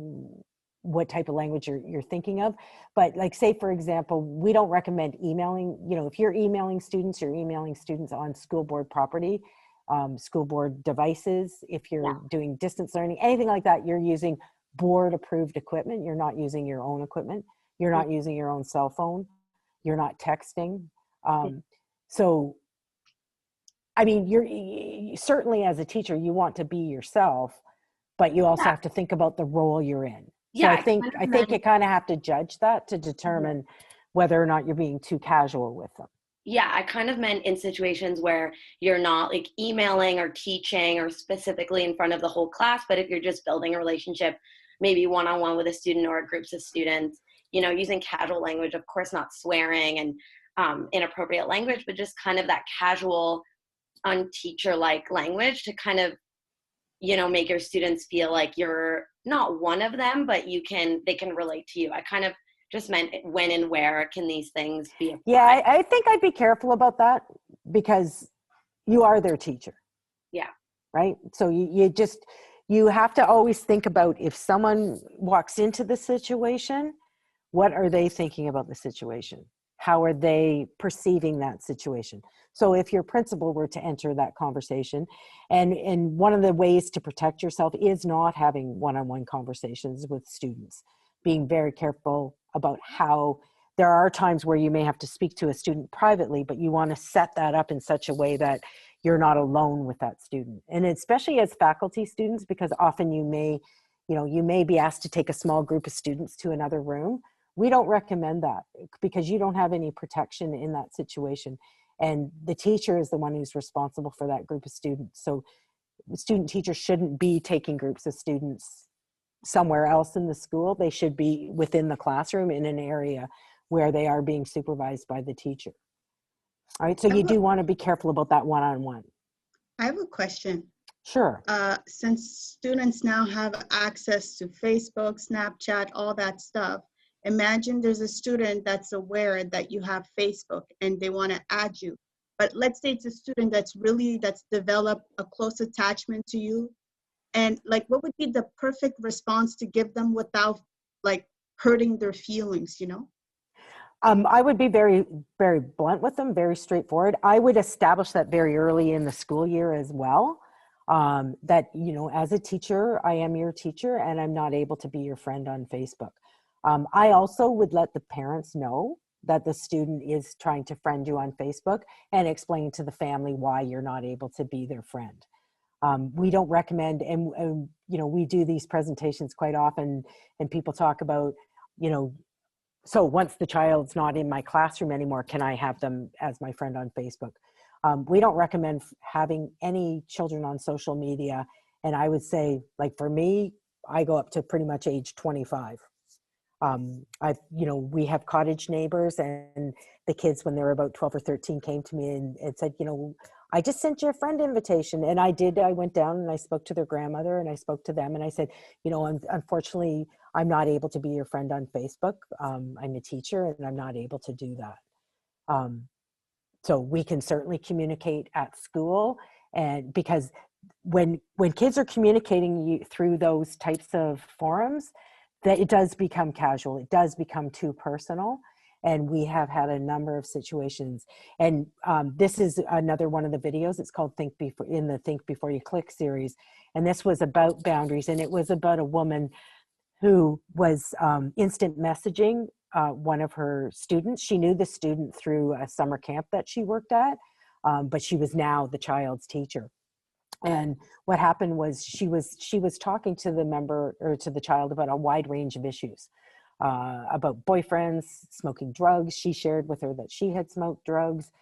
what type of language you're thinking of, but like, say, for example, we don't recommend emailing, if you're emailing students, you're emailing students on school board property, school board devices. If you're doing distance learning, anything like that, you're using board approved equipment. You're not using your own equipment. You're not using your own cell phone. You're not texting. So, I mean, you're certainly, as a teacher, you want to be yourself, but you also have to think about the role you're in. So I think you kind of have to judge that to determine whether or not you're being too casual with them. Yeah, I kind of meant in situations where you're not like emailing or teaching or specifically in front of the whole class, but if you're just building a relationship, maybe one-on-one with a student or groups of students, you know, using casual language, of course, not swearing and inappropriate language, but just kind of that casual, unteacher-like language to kind of, you know, make your students feel like you're not one of them, but they can relate to you. I kind of just meant when and where can these things be applied. Yeah, I think I'd be careful about that because you are their teacher. Yeah. Right? So you have to always think about if someone walks into the situation, what are they thinking about the situation? How are they perceiving that situation? So if your principal were to enter that conversation, and one of the ways to protect yourself is not having one-on-one conversations with students, being very careful about how there are times where you may have to speak to a student privately, but you want to set that up in such a way that you're not alone with that student. And especially as faculty students, because often you may be asked to take a small group of students to another room. We don't recommend that because you don't have any protection in that situation. And the teacher is the one who's responsible for that group of students. So student teachers shouldn't be taking groups of students somewhere else in the school. They should be within the classroom in an area where they are being supervised by the teacher. All right, so you do want to be careful about that one-on-one. I have a question. Sure. Since students now have access to Facebook, Snapchat, all that stuff, imagine there's a student that's aware that you have Facebook and they want to add you. But let's say it's a student that's developed a close attachment to you. And like, what would be the perfect response to give them without like hurting their feelings, you know? I would be very, very blunt with them, very straightforward. I would establish that very early in the school year as well. That, you know, as a teacher, I am your teacher and I'm not able to be your friend on Facebook. I also would let the parents know that the student is trying to friend you on Facebook and explain to the family why you're not able to be their friend. We don't recommend, and you know, we do these presentations quite often and people talk about, you know, so once the child's not in my classroom anymore, can I have them as my friend on Facebook? We don't recommend having any children on social media. And I would say, like for me, I go up to pretty much age 25. We have cottage neighbors, and the kids, when they were about 12 or 13, came to me and said, you know, I just sent you a friend invitation. And I did. I went down and I spoke to their grandmother and I spoke to them and I said, you know, unfortunately, I'm not able to be your friend on Facebook. I'm a teacher and I'm not able to do that. So we can certainly communicate at school, and because when kids are communicating through those types of forums, that it does become casual. It does become too personal. And we have had a number of situations. And this is another one of the videos. It's called Think Before You Click series. And this was about boundaries. And it was about a woman who was instant messaging one of her students. She knew the student through a summer camp that she worked at, but she was now the child's teacher. And what happened was she was talking to the member or to the child about a wide range of issues, about boyfriends, smoking drugs. She shared with her that she had smoked drugs.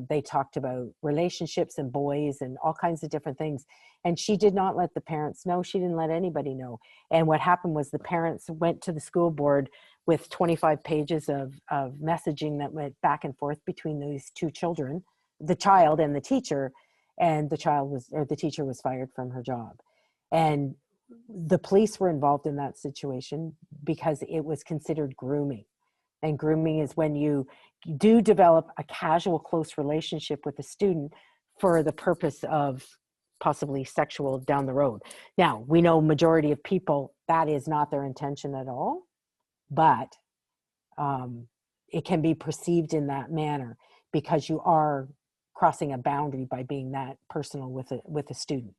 They talked about relationships and boys and all kinds of different things. And she did not let the parents know. She didn't let anybody know. And what happened was the parents went to the school board with 25 pages of messaging that went back and forth between these two children, the child and the teacher. And the teacher was fired from her job. And the police were involved in that situation because it was considered grooming. And grooming is when you do develop a casual, close relationship with a student for the purpose of possibly sexual down the road. Now, we know majority of people, that is not their intention at all, but it can be perceived in that manner because you are crossing a boundary by being that personal with a student.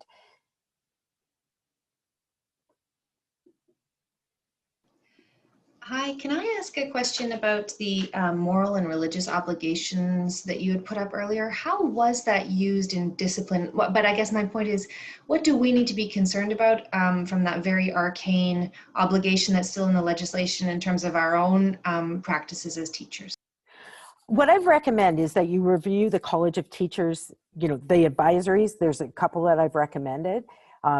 Hi, can I ask a question about the moral and religious obligations that you had put up earlier? How was that used in discipline? But I guess my point is, what do we need to be concerned about from that very arcane obligation that's still in the legislation in terms of our own practices as teachers? what I've recommend is that you review the College of Teachers, you know, the advisories. There's a couple that I've recommended.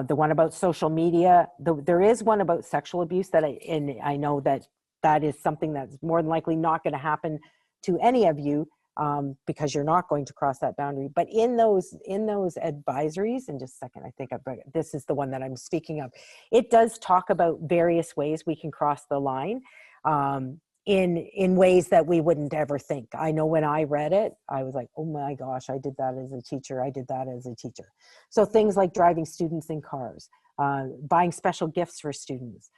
The one about social media. There is one about sexual abuse that I know that is something that's more than likely not going to happen to any of you, because you're not going to cross that boundary. But in those advisories, in just a second, I think this is the one that I'm speaking of. It does talk about various ways we can cross the line. In ways that we wouldn't ever think. I know when I read it, I was like, oh my gosh, I did that as a teacher. I did that as a teacher. So things like driving students in cars, buying special gifts for students,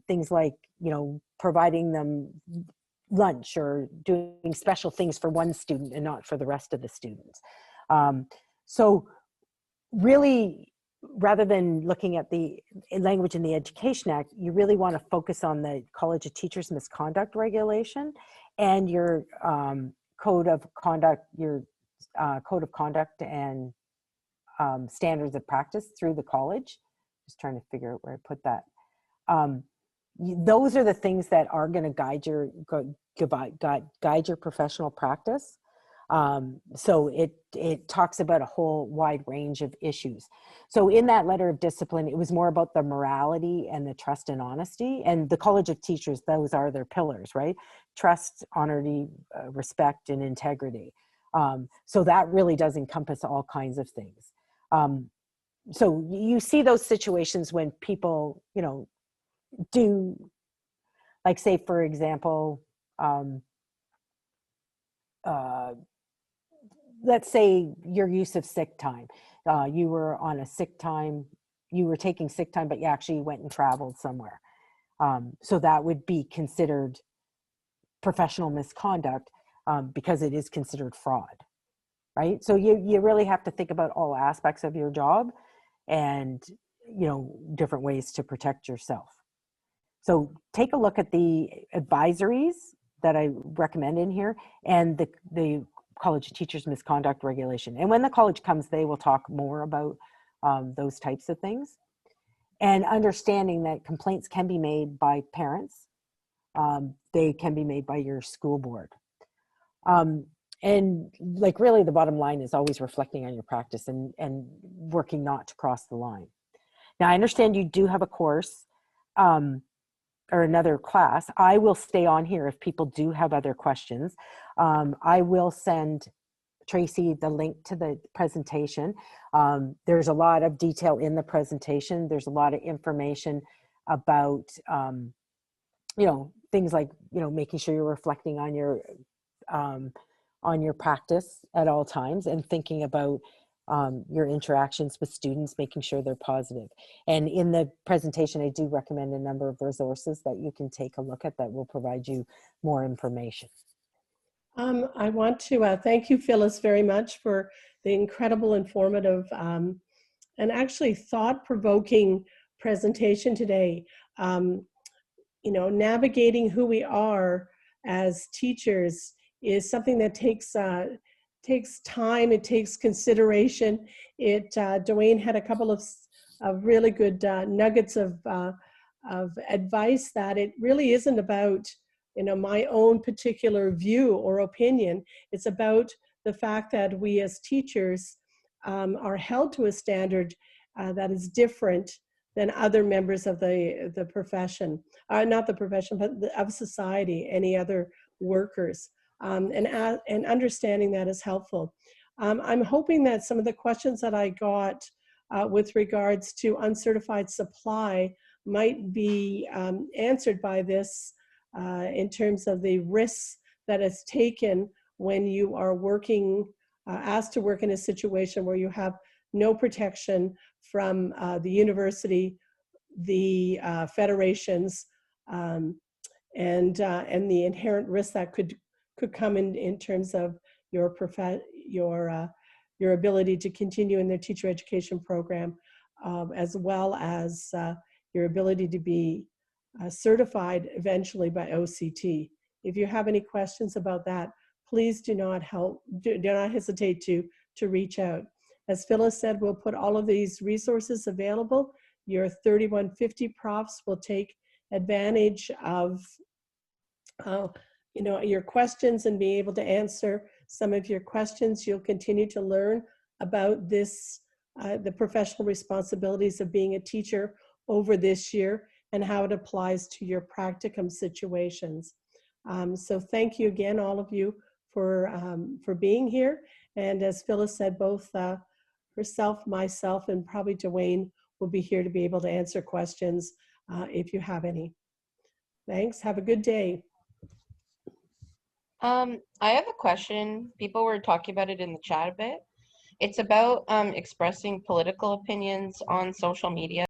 things like, you know, providing them lunch or doing special things for one student and not for the rest of the students. So really, rather than looking at the language in the Education Act, you really want to focus on the College of Teachers Misconduct Regulation and your code of conduct, and standards of practice through the college. Just trying to figure out where I put that. Those are the things that are going to guide your professional practice. So it talks about a whole wide range of issues. So in that letter of discipline, it was more about the morality and the trust and honesty. And the College of Teachers, those are their pillars, right? Trust, honesty, respect, and integrity. So that really does encompass all kinds of things. So you see those situations when people, you know, do, like, say, for example, let's say your use of sick time. You were on a sick time, you were taking sick time, but you actually went and traveled somewhere. So that would be considered professional misconduct, because it is considered fraud, right? So you really have to think about all aspects of your job and, you know, different ways to protect yourself. So take a look at the advisories that I recommend in here and the College of Teachers Misconduct Regulation. And when the college comes, they will talk more about those types of things. And understanding that complaints can be made by parents. They can be made by your school board. And like, really the bottom line is always reflecting on your practice and working not to cross the line. Now, I understand you do have a course or another class. I will stay on here if people do have other questions. I will send Tracy the link to the presentation. There's a lot of detail in the presentation. There's a lot of information about, you know, things like, you know, making sure you're reflecting on your practice at all times and thinking about your interactions with students, making sure they're positive. And in the presentation, I do recommend a number of resources that you can take a look at that will provide you more information. I want to thank you, Phyllis, very much for the incredible, informative, and actually thought-provoking presentation today. You know, navigating who we are as teachers is something that takes time, it takes consideration. Dwayne had a couple of really good nuggets of advice that it really isn't about, you know, my own particular view or opinion. It's about the fact that we as teachers are held to a standard that is different than other members of the profession, not the profession, but of society, any other workers. And understanding that is helpful. I'm hoping that some of the questions that I got with regards to uncertified supply might be answered by this in terms of the risks that is taken when you are working, asked to work in a situation where you have no protection from the university, the federations, and the inherent risks that could come in terms of your ability to continue in their teacher education program, as well as your ability to be certified eventually by OCT. If you have any questions about that, please do not hesitate to reach out. As Phyllis said, we'll put all of these resources available. Your 3150 profs will take advantage of your questions and be able to answer some of your questions. You'll continue to learn about this, the professional responsibilities of being a teacher over this year and how it applies to your practicum situations. So thank you again, all of you, for being here. And as Phyllis said, both herself, myself, and probably Dwayne will be here to be able to answer questions if you have any. Thanks. Have a good day. I have a question. People were talking about it in the chat a bit. It's about expressing political opinions on social media.